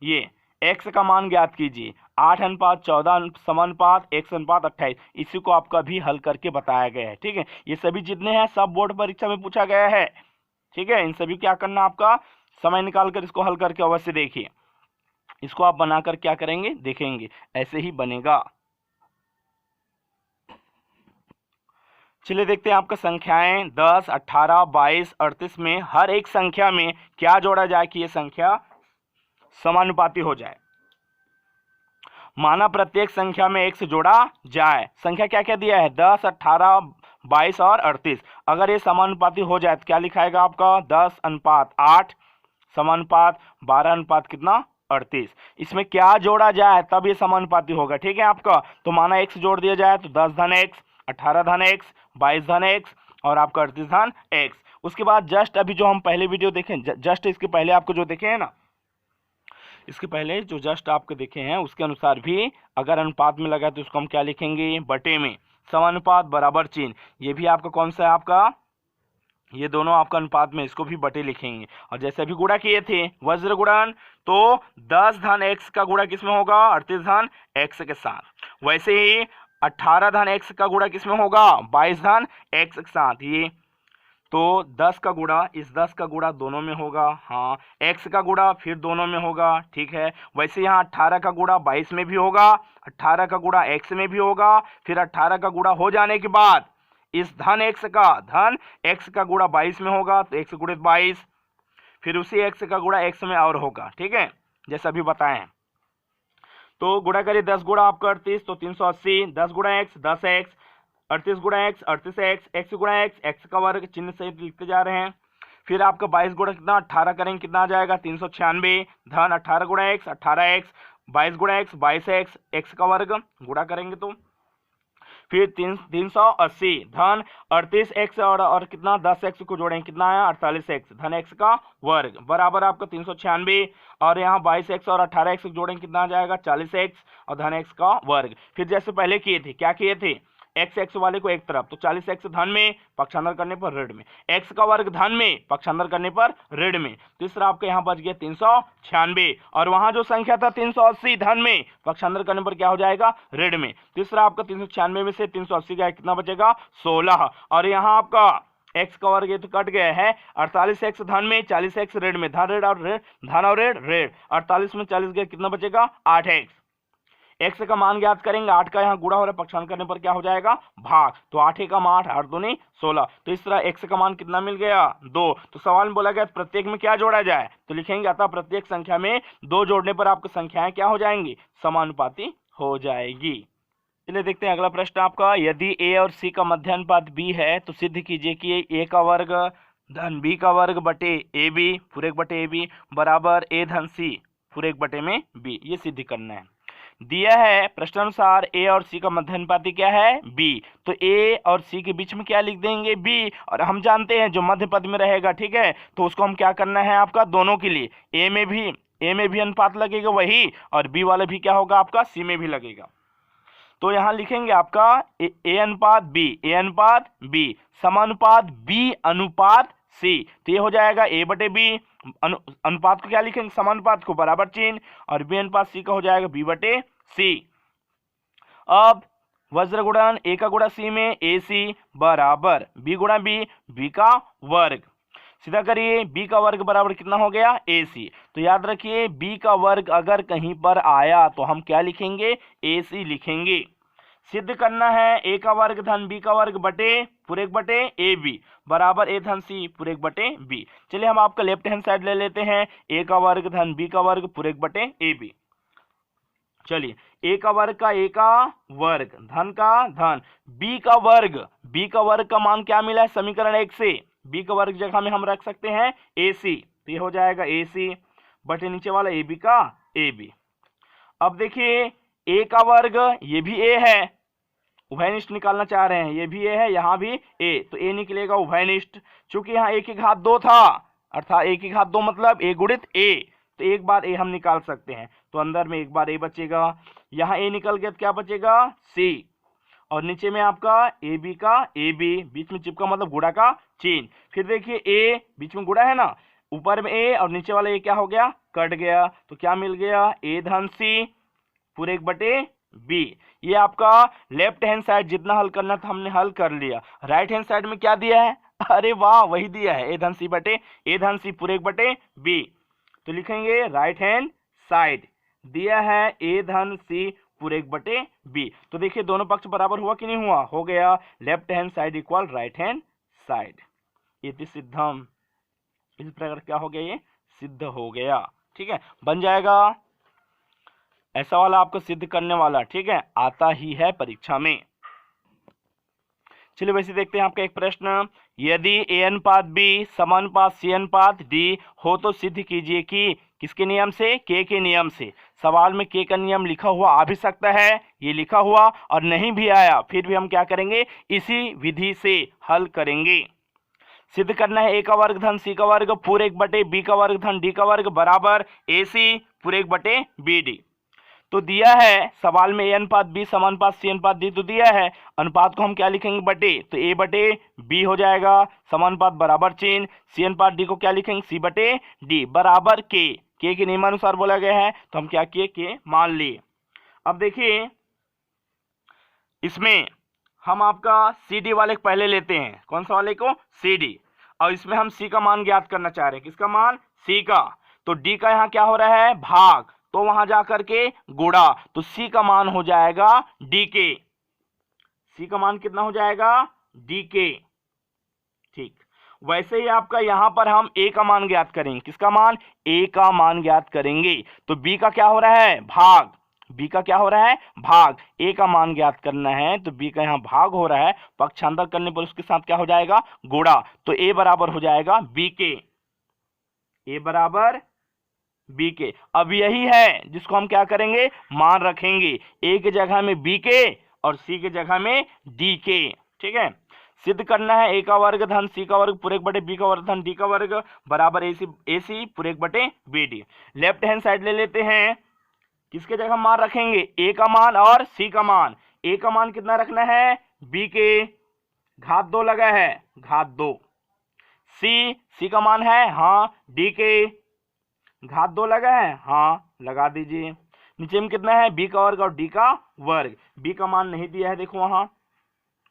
ये x का मान ज्ञात कीजिए, 8 अनुपात 14 समानुपात x अनुपात 28, इसी को आपका भी हल करके बताया गया है। ठीक है, ये सभी जितने हैं सब बोर्ड परीक्षा में पूछा गया है। ठीक है, इन सभी क्या करना आपका समय निकाल कर इसको हल करके अवश्य देखिए, इसको आप बनाकर क्या करेंगे देखेंगे, ऐसे ही बनेगा। चलिए देखते हैं आपका संख्याएं 10 18 22 38 में हर एक संख्या में क्या जोड़ा जाए कि ये संख्या समानुपाती हो जाए। माना प्रत्येक संख्या में x जोड़ा जाए, संख्या क्या क्या दिया है 10 18 22 और 38, अगर ये समानुपाती हो जाए तो क्या लिखाएगा आपका 10 अनुपात 8 समानुपात 12 अनुपात कितना 38, इसमें क्या जोड़ा जाए तब ये समानुपाती होगा। ठीक है आपका, तो माना x जोड़ दिया जाए तो 10 धन x 18 धन x 22 धन x और आपका 38 धन x। उसके बाद जस्ट अभी जो हम पहले वीडियो देखें, जस्ट इसके पहले आपको जो देखे हैं ना, इसके पहले जो जस्ट आपके देखे हैं उसके अनुसार भी अगर अनुपात में लगा तो उसको हम क्या लिखेंगे बटे में, समानुपात बराबर चिन्ह, ये भी आपका कौन सा है आपका, ये दोनों आपका अनुपात में, इसको भी बटे लिखेंगे। और जैसे अभी गुणा किए थे वज्र गुणन, तो 10 धन x का गुणा किसमें होगा 38 धन x के साथ, वैसे ही 18 धन x का गुणा किसमें होगा 22 धन x के साथ, ये तो 10 का गुणा इस 10 का गुणा दोनों में होगा, हाँ x का गुणा फिर दोनों में होगा। ठीक है, वैसे यहाँ 18 का गुणा 22 में भी होगा, 18 का गुणा x में भी होगा, फिर 18 का गुणा हो जाने के बाद इस धन x का गुणा 22 में होगा, तो x गुणित 22, फिर उसी x का गुणा x में और होगा। ठीक है, जैसा अभी बताएं, तो गुणा करिए 10 गुणा आपका 38 तो 380, 10 गुणा x 10x, 38 गुणा x 38x, x गुणा x का वर्ग चिन्ह सहित लिखते जा रहे हैं। फिर आपका 22 गुणा कितना 18 करेंगे कितना आ जाएगा 396 धन 18 गुणा x 18x, 22 गुणा x 22x, x का वर्ग गुणा करेंगे तो फिर 380 धन 38x और कितना 10x को जोड़ेंगे कितना आया 48x धन x का वर्ग बराबर आपका 396, और यहाँ 22x और 18x जोड़ेंगे कितना आ जाएगा 40x और धन x का वर्ग। फिर जैसे पहले किए थे क्या किए थे x वाले को एक तरफ, तो 40x धन में पक्षांतर करने पर ऋण में, x का वर्ग धन में पक्षांतर करने पर ऋण में, तीसरा आपका यहाँ बच गया 396, और वहां जो संख्या था 380 धन में पक्षांतर करने पर क्या हो जाएगा ऋण में, तीसरा आपका 396 में से 380 का कितना बचेगा 16, और यहाँ आपका x का वर्ग ये तो कट गया है, 48x धन में 40x ऋण में, धन और ऋण 48 में 40 गया कितना बचेगा 8x, x का मान ज्ञात करेंगे, 8 का यहाँ गुणा हो रहा है, पक्षांतर करने पर क्या हो जाएगा भाग, तो 8 एकम 8, 8 दूनी 16। तो इस तरह x का मान कितना मिल गया 2। तो सवाल में बोला गया प्रत्येक में क्या जोड़ा जाए, तो लिखेंगे अतः प्रत्येक संख्या में 2 जोड़ने पर आपकी संख्याएं क्या हो जाएंगी, समानुपाती हो जाएगी। चलिए देखते हैं अगला प्रश्न आपका, यदि a और c का मध्य अनुपात b है तो सिद्ध कीजिए कि a का वर्ग धन b का वर्ग बटे ab पूरे एक बटे ab बराबर a धन c पूरे एक बटे में b। ये सिद्ध करना है। दिया है प्रश्नानुसार a और c का मध्य अनुपाती क्या है b, तो a और c के बीच में क्या लिख देंगे b, और हम जानते हैं जो मध्य पद में रहेगा, ठीक है, तो उसको हम क्या करना है आपका दोनों के लिए a में भी अनुपात लगेगा वही, और b वाला भी क्या होगा आपका c में भी लगेगा। तो यहाँ लिखेंगे आपका a अनुपात b समानुपात b अनुपात c, तो ये हो जाएगा a बटे b, अनुपात को क्या लिखेंगे समानुपात को बराबर चिन्ह, और b अनुपात c का हो जाएगा b बटे c। अब वज्र गुणन a का गुणा c में ac बराबर b गुणा b का वर्ग, सीधा करिए b का वर्ग बराबर कितना हो गया ac। तो याद रखिए b का वर्ग अगर कहीं पर आया तो हम क्या लिखेंगे ac लिखेंगे। सिद्ध करना है a का वर्ग धन b का वर्ग बटे पूरे एक बटे ab बराबर a धन c पूरे एक बटे b। चलिए हम आपका लेफ्ट हैंड साइड ले लेते हैं, a का वर्ग धन b का वर्ग पूरे एक बटे ab। चलिए a का वर्ग धन का धन b का वर्ग का मान क्या मिला है समीकरण 1 से, b का वर्ग जगह में हम रख सकते हैं ac, तो ये हो जाएगा ac बटे नीचे वाला ab का ab। अब देखिए a का वर्ग ये भी a है, उभयनिष्ठ निकालना चाह रहे हैं, ये भी a है यहाँ भी a, तो a निकलेगा उभयनिष्ठ। चूंकि यहाँ a की घात 2 था, अर्थात a की घात 2 मतलब a गुणित a, तो एक बार a हम निकाल सकते हैं, तो अंदर में एक बार a बचेगा, यहाँ a निकल गया तो क्या बचेगा c, और नीचे में आपका ab का ab बीच में चिपका मतलब गुणा का चिन्ह। फिर देखिए a बीच में गुणा है ना, ऊपर में a और नीचे वाला a क्या हो गया कट गया, तो क्या मिल गया a धन c पूरे एक बटे b। ये आपका लेफ्ट हैंड साइड जितना हल करना था हमने हल कर लिया। राइट हैंड साइड में क्या दिया है, अरे वाह वही दिया है a धन c पूरे एक बटे b। तो लिखेंगे राइट हैंड साइड दिया है a धन c पूरे एक बटे b। तो देखिए दोनों पक्ष बराबर हुआ कि नहीं हुआ, हो गया left hand side equal right hand side. ये सिद्धम, इस प्रकार क्या हो गया ये सिद्ध हो गया, ठीक है, बन जाएगा ऐसा वाला आपको सिद्ध करने वाला, ठीक है, आता ही है परीक्षा में। चलिए वैसे देखते हैं आपका एक प्रश्न, यदि a अनुपात b समानुपात c अनुपात d हो तो सिद्ध कीजिए कि किसके नियम से, k के नियम से। सवाल में k का नियम लिखा हुआ आ भी सकता है, ये लिखा हुआ और नहीं भी आया फिर भी हम क्या करेंगे इसी विधि से हल करेंगे। सिद्ध करना है a का वर्ग धन c का वर्ग पूरे एक बटे b का वर्ग धन d का वर्ग बराबर ac पूरे एक बटे bd। तो दिया है सवाल में a अनुपात b समानुपात c अनुपात d, तो दिया है अनुपात को हम क्या लिखेंगे बटे, तो a बटे b हो जाएगा, समानुपात बराबर चिन्ह, c अनुपात d को क्या लिखेंगे c बटे d बराबर k के नियमानुसार बोला गया है, तो हम क्या किए k मान लिए। अब देखिए इसमें हम आपका सी डी वाले को पहले लेते हैं, कौन सा वाले को सी डी, और इसमें हम सी का मान ज्ञात करना चाह रहे हैं, किसका मान सी का, तो डी का यहाँ क्या हो रहा है भाग, तो वहां जाकर के गुणा, तो सी का मान हो जाएगा डी के, सी का मान कितना हो जाएगा डी के, ठीक। वैसे ही आपका यहां पर हम ए का मान ज्ञात करेंगे, किसका मान ए का मान ज्ञात करेंगे, तो बी का क्या हो रहा है भाग, बी का क्या हो रहा है भाग, ए का मान ज्ञात करना है तो बी का यहाँ भाग हो रहा है, पक्षांतर करने पर उसके साथ क्या हो जाएगा गुणा, तो ए बराबर हो जाएगा बी के, ए बराबर बी के। अब यही है जिसको हम क्या करेंगे मान रखेंगे, ए के जगह में बी के और सी के जगह में डी के, ठीक है। सिद्ध करना है ए का वर्ग धन सी का वर्ग पूरे एक बटे बी का वर्ग धन डी का वर्ग बराबर ए सी पूरे एक बटे B D. Left hand side ले लेते हैं, किसके जगह मान रखेंगे ए का मान और सी का मान, ए का मान कितना रखना है बी के घात 2 लगा है घात 2, सी का मान है हाँ डी के घात 2 लगा है हाँ लगा दीजिए। नीचे में कितना है बी का वर्ग और डी का वर्ग, बी का मान नहीं दिया है देखो वहां,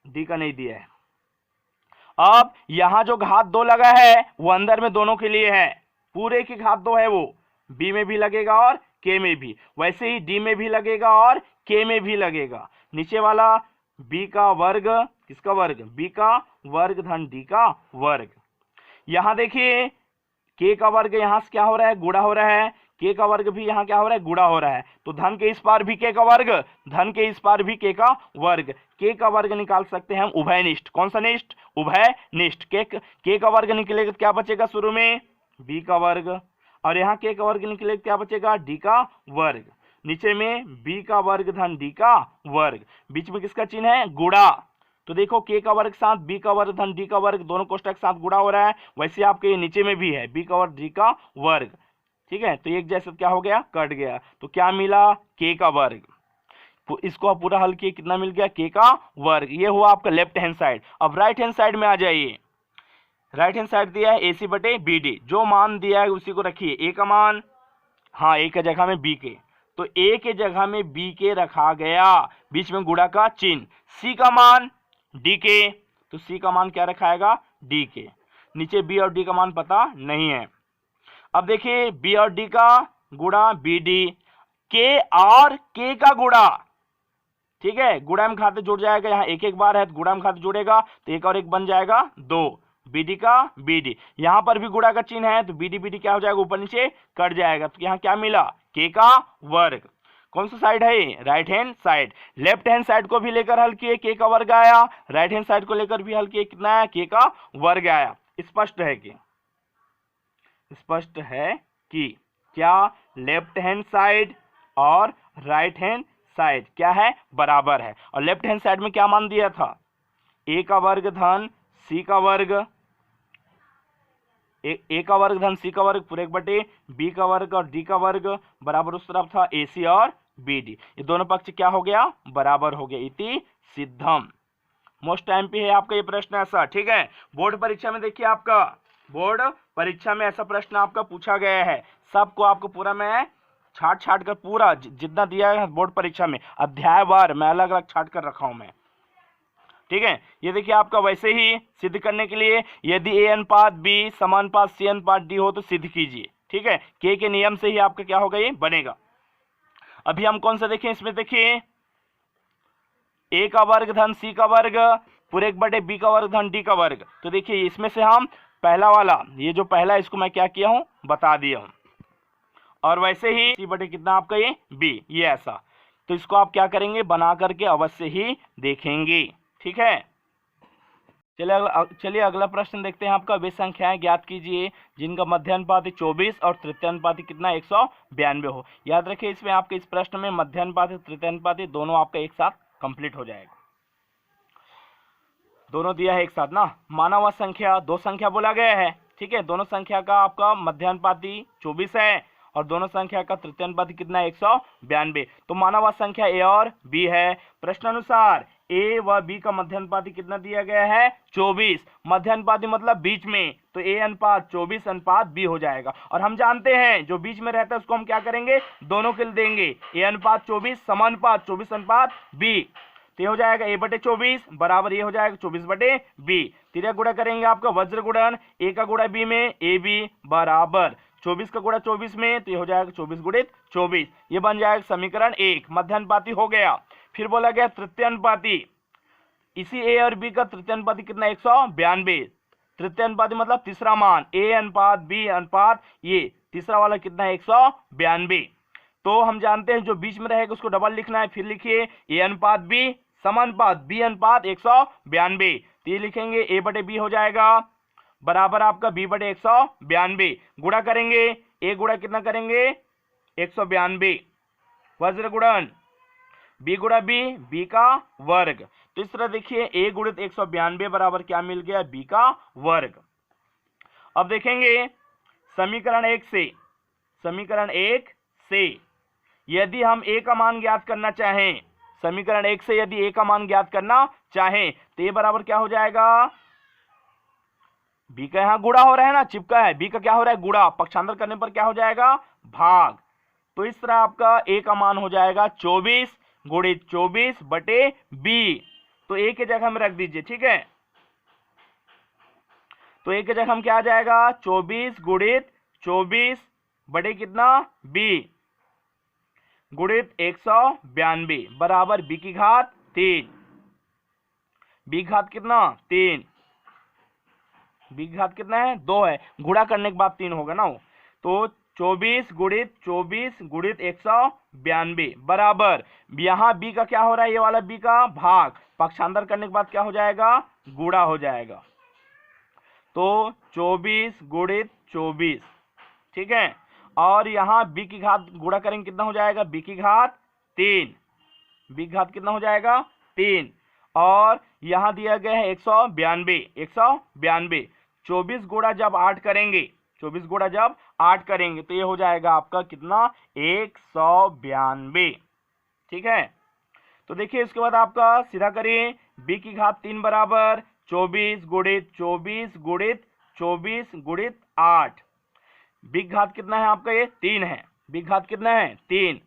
डी का नहीं दिया है। अब यहां जो घात 2 लगा है वो अंदर में दोनों के लिए है, पूरे की घात 2 है वो बी में भी लगेगा और के में भी, वैसे ही डी में भी लगेगा और के में भी लगेगा। नीचे वाला बी का वर्ग, किसका वर्ग, बी का वर्ग धन डी का वर्ग। यहां देखिए के का वर्ग यहां से क्या हो रहा है, गुणा हो रहा है, के का वर्ग भी यहाँ क्या हो रहा है, गुणा हो रहा है। तो धन के इस पार भी के का वर्ग, धन के इस पार भी के का वर्ग। के का वर्ग निकाल सकते हैं हम उभयनिष्ठ। कौन सा निष्ठ, उभयनिष्ठ। के का वर्ग निकलेगा तो क्या बचेगा, शुरू में बी का वर्ग, और यहाँ के का वर्ग निकलेगा क्या बचेगा, डी का वर्ग। नीचे में बी का वर्ग धन डी का वर्ग, बीच में किसका चिन्ह है, गुणा। तो देखो के का वर्ग साथ बी का वर्ग धन डी का वर्ग, दोनों कोष्टक साथ गुणा हो रहा है। वैसे आपके नीचे में भी है बी का वर्ग डी का वर्ग, ठीक है। तो एक जैसे क्या हो गया, कट गया। तो क्या मिला, के का वर्ग। तो इसको आप पूरा हल किए, कितना मिल गया, के का वर्ग। ये हुआ आपका लेफ्ट हैंड साइड। अब राइट हैंड साइड में आ जाइए। राइट हैंड साइड दिया है ए सी बटे बी डी, जो मान दिया है उसी को रखिए। ए का मान, हाँ ए के जगह में बी के, तो ए के जगह में बी के रखा गया, बीच में गुणा का चिन्ह। सी का मान डी के, तो सी का मान क्या रखाएगा, डी के। नीचे बी और डी का मान पता नहीं है। अब देखिए बी और डी का गुणा बी डी, के और के का गुणा, ठीक है। गुणा में खाते जुड़ जाएगा, यहाँ एक एक बार है तो गुणा में खाते जुड़ेगा, तो एक और एक बन जाएगा दो, बीडी का बीडी। यहाँ पर भी गुणा का चिन्ह है तो बीडी बीडी क्या हो जाएगा, ऊपर नीचे कट जाएगा। तो यहाँ क्या मिला, के का वर्ग। कौन सा साइड है, right hand side. Left hand side को भी लेकर हल किए, के का वर्ग आया। राइट हैंड साइड को लेकर भी हल किए, कितना आया, के का वर्ग आया। स्पष्ट है कि, स्पष्ट है कि क्या लेफ्ट हैंड साइड और राइट हैंड साइड क्या है, बराबर है। और लेफ्ट हैंड साइड में क्या मान दिया था, ए का वर्ग धन सी का वर्ग, ए का वर्ग धन सी का वर्ग पूरे एक बटे बी का वर्ग और डी का वर्ग, बराबर उस तरफ था ए सी और बी डी। ये दोनों पक्ष क्या हो गया, बराबर हो गया, इति सिद्धम। मोस्ट टाइम पे है आपका ये प्रश्न ऐसा, ठीक है। बोर्ड परीक्षा में देखिए, आपका बोर्ड परीक्षा में ऐसा प्रश्न आपका पूछा गया है। सबको आपको पूरा मैं छाट छाट कर पूरा जितना दिया है बोर्ड परीक्षा में, अध्यायवार मैं अलग अलग छाट कर रखा हूं मैं, ठीक है। ये देखिए आपका वैसे ही सिद्ध करने के लिए, यदि ए अनुपात बी समानुपात सी अनुपात डी हो तो सिद्ध कीजिए, ठीक है। के नियम से ही आपका क्या होगा, ये बनेगा। अभी हम कौन सा देखें, इसमें देखिए ए का वर्ग धन सी का वर्ग पूरे एक बटे बी का वर्ग धन डी का वर्ग। तो देखिए इसमें से हम पहला वाला, ये जो पहला इसको मैं क्या किया हूं, बता दिया हूं। और वैसे ही सी बटे कितना आपका ये बी, ये ऐसा। तो इसको आप क्या करेंगे, बना करके अवश्य ही देखेंगे, ठीक है। चलिए अगला प्रश्न देखते हैं आपका। वे संख्याएं ज्ञात कीजिए जिनका मध्यानुपाती 24 और तृतीयानुपाती कितना 192 हो। याद रखिए इसमें आपके इस प्रश्न में मध्यानुपाती तृतीयानुपाती दोनों आपका एक साथ कंप्लीट हो जाएगा, दोनों दिया है एक साथ ना। माना हुआ संख्या, दो संख्या बोला गया है, ठीक है। दोनों संख्या का आपका मध्यानुपाती 24 है और दोनों संख्या का तृतीयानुपाती कितना है 192। तो माना हुआ संख्या ए और बी है। प्रश्न अनुसार ए व बी का मध्यानुपाती कितना दिया गया है, 24। मध्यानुपाती मतलब बीच में, तो ए अनुपात 24 अनुपात बी हो जाएगा। और हम जानते हैं जो बीच में रहता है उसको हम क्या करेंगे, दोनों के लिए देंगे। ए अनुपात 24 समानुपात 24 अनुपात बी, तो ये हो जाएगा ए बटे 24 बराबर ये हो जाएगा 24 बटे बी। तिर्या गुणा करेंगे आपका वज्र गुणन, ए का गुणा बी में ए बी बराबर 24 का गुणा 24 में, तो ये हो जाएगा 24 गुणित 24। ये बन जाएगा समीकरण 1, मध्यानुपाती हो गया। फिर बोला गया तृतीयानुपाती, इसी ए और बी का तृतीयानुपाती कितना 192। तृतीयानुपाती मतलब तीसरा मान, ए अनुपात बी अनुपात ये तीसरा वाला कितना है 192। तो हम जानते हैं जो बीच में रहेगा उसको डबल लिखना है। फिर लिखिए ए अनुपात बी समानुपात बी अनुपात 192। तो ये लिखेंगे ए बटे बी हो जाएगा बराबर आपका बी बटे 192। गुणा करेंगे, ए गुणा कितना करेंगे 192, वज्र गुणन बी गुणा बी, बी का वर्ग। तो इस तरह देखिए ए गुणित 192 बराबर क्या मिल गया, बी का वर्ग। अब देखेंगे समीकरण 1 से, समीकरण 1 से यदि हम ए का मान ज्ञात करना चाहें, समीकरण 1 से यदि ए का मान ज्ञात करना चाहें तो ए बराबर क्या हो जाएगा, बी का यहां गुणा हो रहा है ना, चिपका है, बी का क्या हो रहा है गुणा, पक्षांतर करने पर क्या हो जाएगा भाग। तो इस तरह आपका ए का मान हो जाएगा 24 गुणित 24 बटे बी। तो ए के जगह में रख दीजिए, ठीक है। तो ए के जगह हम क्या आ जाएगा 24 गुणित 24 बटे कितना बी, गुणित 192 बराबर b की घात 3। b की घात कितना 3, b की घात कितना है 2 है, गुणा करने के बाद 3 होगा ना वो। तो 24 गुणित 192 बराबर यहाँ b का क्या हो रहा है, ये वाला b का भाग, पक्षांतर करने के बाद क्या हो जाएगा गुणा हो जाएगा। तो 24 गुणित 24, ठीक है। और यहाँ b की घात गुणा करेंगे कितना हो जाएगा, b की घात 3, b की घात कितना हो जाएगा 3। और यहाँ दिया गया है 192, 24 गुणा जब 8 करेंगे, 24 गुणा जब 8 करेंगे तो ये हो जाएगा आपका कितना 192, ठीक है। तो देखिए इसके बाद आपका सीधा करिए, b की घात 3 बराबर 24 गुणित 8, b की घात कितना है आपका, ये 3 है, b की घात कितना है 3,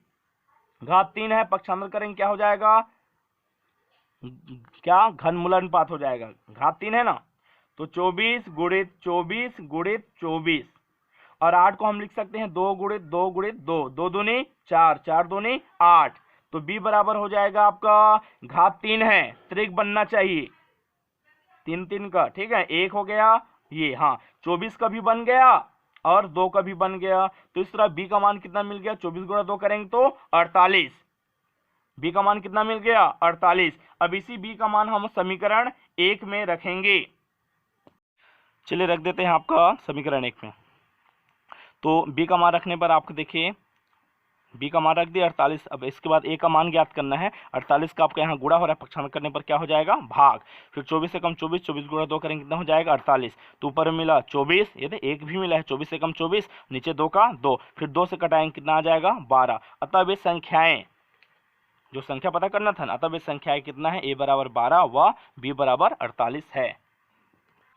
घात 3 है, पक्षांतर करेंगे क्या हो जाएगा, क्या घनमूलानुपात हो जाएगा, घात 3 है ना। तो 24 गुणित 24 और 8 को हम लिख सकते हैं 2 गुणित 2, 2 दूनी 4, 4 दूनी 8। तो b बराबर हो जाएगा आपका घात 3 है, त्रिक बनना चाहिए 3 का, ठीक है। 1 हो गया ये, हाँ 24 का भी बन गया और 2 का भी बन गया। तो इस तरह b का मान कितना मिल गया, 24 गुणा 2 करेंगे तो 48, b का मान कितना मिल गया 48। अब इसी b का मान हम समीकरण 1 में रखेंगे। चलिए रख देते हैं आपका समीकरण 1 में। तो b का मान रखने पर आपको देखिए b का मान रख दिया 48। अब इसके बाद a का मान ज्ञात करना है, 48 का आपका यहाँ गुणा हो रहा है, पक्षांतर करने पर क्या हो जाएगा भाग, फिर 24 से कम 24 गुणा 2 करेंगे कितना हो जाएगा 48। तो ऊपर में मिला 24, ये तो 1 भी मिला है, 24 से कम 24, नीचे 2 का 2, फिर 2 से कटाएंगे कितना आ जाएगा 12। अतः ये संख्याएं, जो संख्या पता करना था ना, अतः ये संख्याएं कितना है, a बराबर 12 व b बराबर 48 है।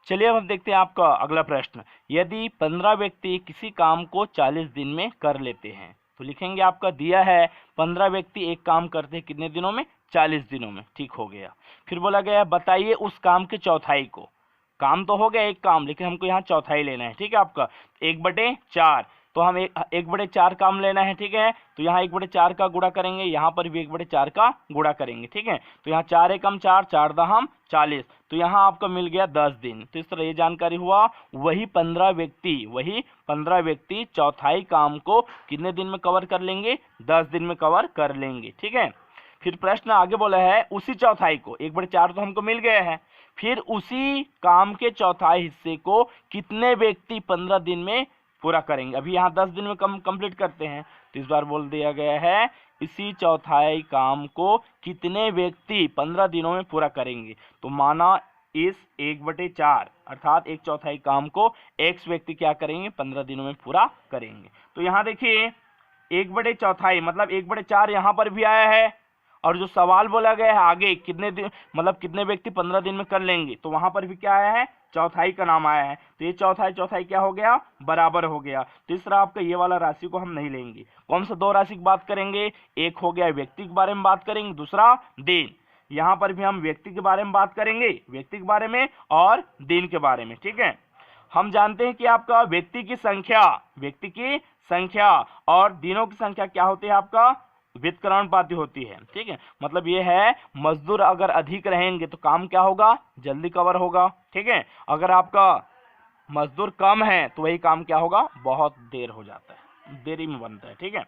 चलिए अब हम देखते हैं आपका अगला प्रश्न। यदि 15 व्यक्ति किसी काम को 40 दिन में कर लेते हैं, तो लिखेंगे आपका दिया है 15 व्यक्ति एक काम करते हैं कितने दिनों में, 40 दिनों में, ठीक हो गया। फिर बोला गया बताइए उस काम के चौथाई को, काम तो हो गया एक काम, लेकिन हमको यहाँ चौथाई लेना है, ठीक है आपका 1/4। तो हम 1/4 काम लेना है, ठीक है। तो यहाँ 1/4 का गुणा करेंगे, यहाँ पर भी 1/4 का गुणा करेंगे, ठीक है। तो यहाँ 4 एकम 4, 4 दहम 40, तो यहाँ आपका मिल गया 10 दिन। तो इस तरह ये जानकारी हुआ। वही 15 व्यक्ति चौथाई काम को कितने दिन में कवर कर लेंगे, 10 दिन में कवर कर लेंगे, ठीक है। फिर प्रश्न आगे बोला है उसी चौथाई को, 1/4 तो हमको मिल गया है, फिर उसी काम के चौथाई हिस्से को कितने व्यक्ति 15 दिन में पूरा करेंगे। अभी यहाँ 10 दिन में कंप्लीट करते हैं, तो इस बार बोल दिया गया है इसी चौथाई काम को कितने व्यक्ति 15 दिनों में पूरा करेंगे। तो माना इस 1/4 अर्थात 1/4 काम को x व्यक्ति क्या करेंगे 15 दिनों में पूरा करेंगे। तो यहाँ देखिए 1/4 मतलब 1/4 यहाँ पर भी आया है, और जो सवाल बोला गया है आगे कितने दिन मतलब कितने व्यक्ति 15 दिन में कर लेंगे, तो वहां पर भी क्या आया है चौथाई का नाम आया है। तो ये चौथाई क्या हो गया बराबर हो गया। तो इस तरह आपका ये वाला राशि को हम नहीं लेंगे। कौन सा 2 राशि की बात करेंगे, एक हो गया व्यक्ति के बारे में बात करेंगे, दूसरा दिन। यहाँ पर भी हम व्यक्ति के बारे में बात करेंगे, व्यक्ति के बारे में और दिन के बारे में, ठीक है। हम जानते हैं कि आपका व्यक्ति की संख्या और दिनों की संख्या क्या होती है आपका व्युत्क्रमानुपाती होती है, ठीक है। मतलब ये है मजदूर अगर अधिक रहेंगे तो काम क्या होगा जल्दी कवर होगा, ठीक है। अगर आपका मजदूर कम है तो वही काम क्या होगा बहुत देर हो जाता है, देरी में बनता है, ठीक है।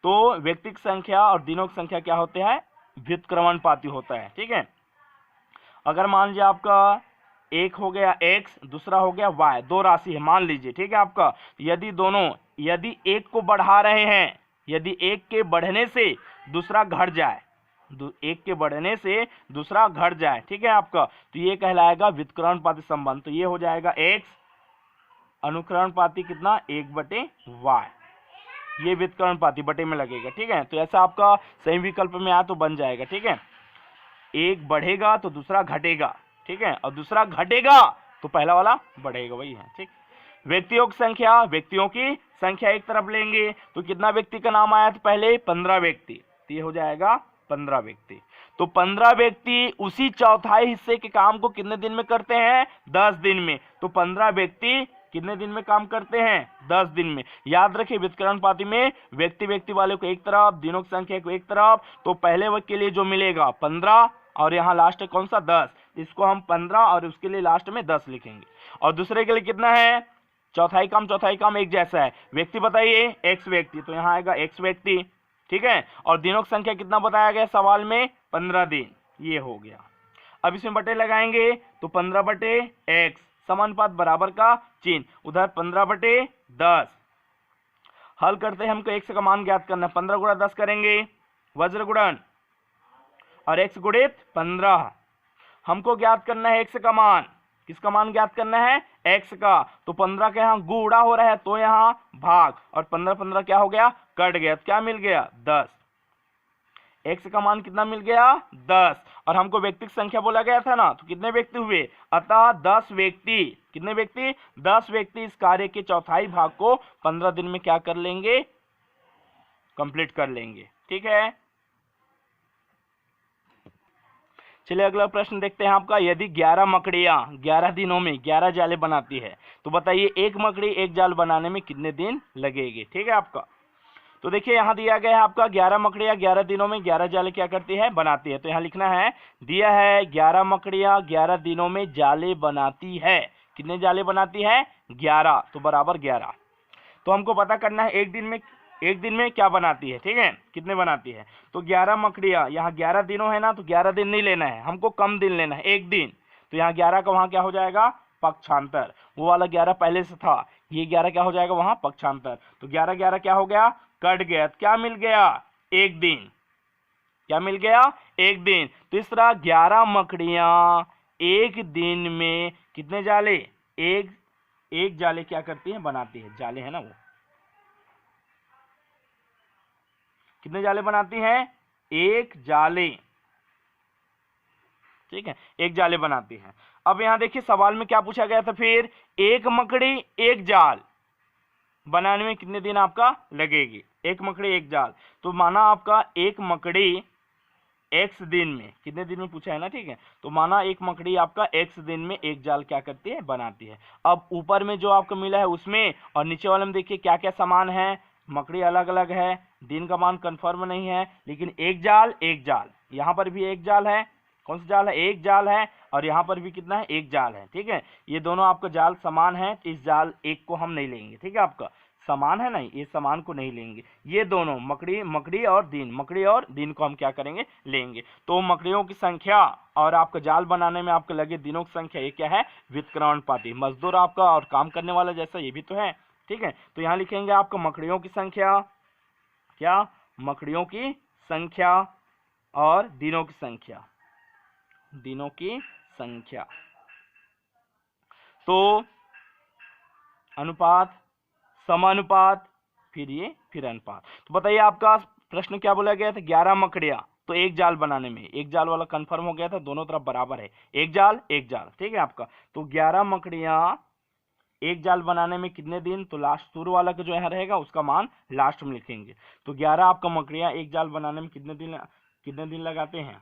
तो व्यक्ति की संख्या और दिनों की संख्या क्या होते हैं व्युत्क्रमानुपाती होता है, ठीक है। अगर मान लीजिए आपका एक हो गया x, दूसरा हो गया y, 2 राशि है मान लीजिए, ठीक है आपका। यदि एक को बढ़ा रहे हैं, यदि एक के बढ़ने से दूसरा घट जाए, एक के बढ़ने से दूसरा घट जाए, ठीक है आपका, तो ये कहलाएगा व्युत्क्रमानुपाती संबंध। तो ये हो जाएगा x अनुक्रमानुपाती कितना 1/y, ये व्युत्क्रमानुपाती बटे में लगेगा, ठीक है। तो ऐसा आपका सही विकल्प में आया तो बन जाएगा, ठीक है। एक बढ़ेगा तो दूसरा घटेगा, ठीक है, और दूसरा घटेगा तो पहला वाला बढ़ेगा, वही है, ठीक। व्यक्तियों की संख्या एक तरफ लेंगे तो कितना व्यक्ति का नाम आया था पहले 15 व्यक्ति, तो ये हो जाएगा 15 व्यक्ति। तो 15 व्यक्ति उसी चौथाई हिस्से के काम को कितने दिन में करते हैं 10 दिन में। तो 15 व्यक्ति कितने दिन में काम करते हैं 10 दिन में। याद रखिए व्युत्क्रमानुपाती में व्यक्ति व्यक्ति वाले को एक तरफ, दिनों की संख्या को एक तरफ, तो पहले वर्ग के लिए जो मिलेगा 15 और यहाँ लास्ट कौन सा 10, इसको हम 15 और उसके लिए लास्ट में 10 लिखेंगे। और दूसरे के लिए कितना है, चौथाई काम एक जैसा है। व्यक्ति बताइए x व्यक्ति, तो यहाँ आएगा x व्यक्ति, ठीक है। और दिनों की संख्या कितना बताया गया सवाल में, 15 दिन, ये हो गया। अब इसमें बटे लगाएंगे तो 15 बटे x, समानुपात बराबर का चिन्ह, उधर 15 बटे 10। हल करते हैं, हमको x का मान ज्ञात करना है। 15 गुणा 10 करेंगे वज्र गुणन, और x गुणित 15। हमको ज्ञात करना है x का मान। किसका मान ज्ञात करना है, x का। तो 15 के यहाँ गुणा हो रहा है तो यहाँ भाग, और 15 क्या हो गया, कट गया, तो क्या मिल गया 10। x का मान कितना मिल गया 10, और हमको व्यक्ति की संख्या बोला गया था ना, तो कितने व्यक्ति हुए, अतः 10 व्यक्ति। कितने व्यक्ति, 10 व्यक्ति इस कार्य के चौथाई भाग को 15 दिन में क्या कर लेंगे, कंप्लीट कर लेंगे, ठीक है। चलिए अगला प्रश्न देखते हैं आपका। यदि 11 मकड़ियां 11 दिनों में 11 जाले बनाती है, तो बताइए एक मकड़ी एक जाल बनाने में कितने दिन लगेंगे, ठीक है आपका। तो देखिए यहाँ दिया गया है आपका 11 मकड़ियां 11 दिनों में 11 जाले क्या करती है, बनाती है। तो यहाँ लिखना है, दिया है 11 मकड़ियां 11 दिनों में जाले बनाती है। कितने जाले बनाती है, 11, तो बराबर 11। तो हमको पता करना है एक दिन में क्या बनाती है, ठीक है, कितने बनाती है। तो 11 मकड़ियां, यहाँ 11 दिनों है ना, तो 11 दिन नहीं लेना है, हमको कम दिन लेना है, एक दिन। तो यहाँ 11 का वहां क्या हो जाएगा, पक्षांतर। वो वाला 11 पहले से था, ये 11 क्या हो जाएगा वहां, पक्षांतर। तो 11 क्या हो गया, कट गया, क्या मिल गया, एक दिन। क्या मिल गया, एक दिन। तो इस तरह 11 मकड़ियां एक दिन में कितने जाले, एक जाले क्या करती है, बनाती है, जाले है ना वो, कितने जाले बनाती हैं, एक जाले, ठीक है, एक जाले बनाती है। अब यहां देखिए सवाल में क्या पूछा गया था, फिर एक मकड़ी एक जाल बनाने में कितने दिन आपका लगेगी, एक मकड़ी एक जाल। तो माना आपका एक मकड़ी x दिन में, कितने दिन में पूछा है ना, ठीक है। तो माना एक मकड़ी आपका x दिन में एक जाल क्या करती है, बनाती है। अब ऊपर में जो आपको मिला है उसमें और नीचे वाले में देखिए क्या क्या समान है, मकड़ी अलग अलग है, दिन का मान कंफर्म नहीं है, लेकिन एक जाल, यहाँ पर भी एक जाल है, कौन सा जाल है, एक जाल है, और यहाँ पर भी कितना है, एक जाल है, ठीक है। ये दोनों आपका जाल समान है, तो इस जाल एक को हम नहीं लेंगे, ठीक है, आपका समान है नहीं, ये समान को नहीं लेंगे। ये दोनों मकड़ी और दिन को हम क्या करेंगे, लेंगे। तो मकड़ियों की संख्या और आपका जाल बनाने में आपके लगे दिनों की संख्या, ये क्या है, व्युत्क्रमानुपाती। मजदूर आपका और काम करने वाला जैसा ये भी तो है, ठीक है। तो यहाँ लिखेंगे आपका मकड़ियों की संख्या, क्या, मकड़ियों की संख्या और दिनों की संख्या, तो अनुपात, समानुपात, फिर अनुपात। तो बताइए आपका प्रश्न क्या बोला गया था, 11 मकड़ियां, तो एक जाल बनाने में, एक जाल वाला कंफर्म हो गया था, दोनों तरफ बराबर है, एक जाल, ठीक है आपका। तो 11 मकड़ियां एक जाल बनाने में कितने दिन, तो लास्ट शुरू वाला का जो यहाँ रहेगा उसका मान लास्ट में लिखेंगे। तो 11 आपका मकड़ियां एक जाल बनाने में कितने दिन लगाते हैं,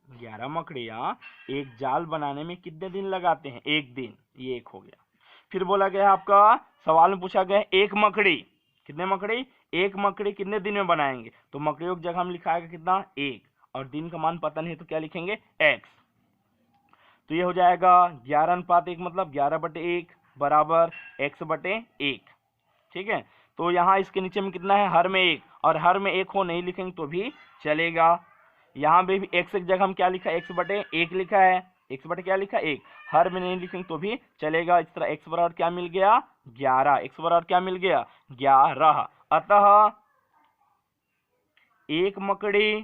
11 मकड़ियां एक जाल बनाने में कितने दिन लगाते हैं, एक दिन, ये एक हो गया। फिर बोला गया आपका सवाल में पूछा गया एक मकड़ी, कितने मकड़ी, एक मकड़ी कितने दिन में बनाएंगे। तो मकड़ियों की जगह हम लिखाएगा कितना, एक, और दिन का मान पता नहीं तो क्या लिखेंगे, x। तो ये हो जाएगा 11:1, मतलब 11/1 बराबर x/1, ठीक है। तो यहाँ इसके नीचे में कितना है, हर में एक, और हर में एक हो नहीं लिखेंगे तो भी चलेगा। यहाँ पे भी x की जगह हम क्या लिखा, x/1 लिखा है, क्या लिखा, 1, हर में नहीं लिखेंगे तो भी चलेगा। इस तरह x बराबर क्या मिल गया, 11, x बराबर क्या मिल गया, 11। अतः एक मकड़ी,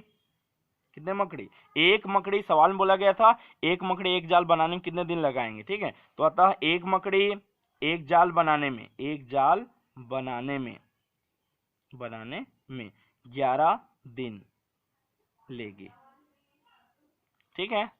कितने मकड़ी, एक मकड़ी, सवाल में बोला गया था एक मकड़ी एक जाल बनाने में कितने दिन लगाएंगे, ठीक है। तो अतः एक मकड़ी एक जाल बनाने में 11 दिन लेगी, ठीक है।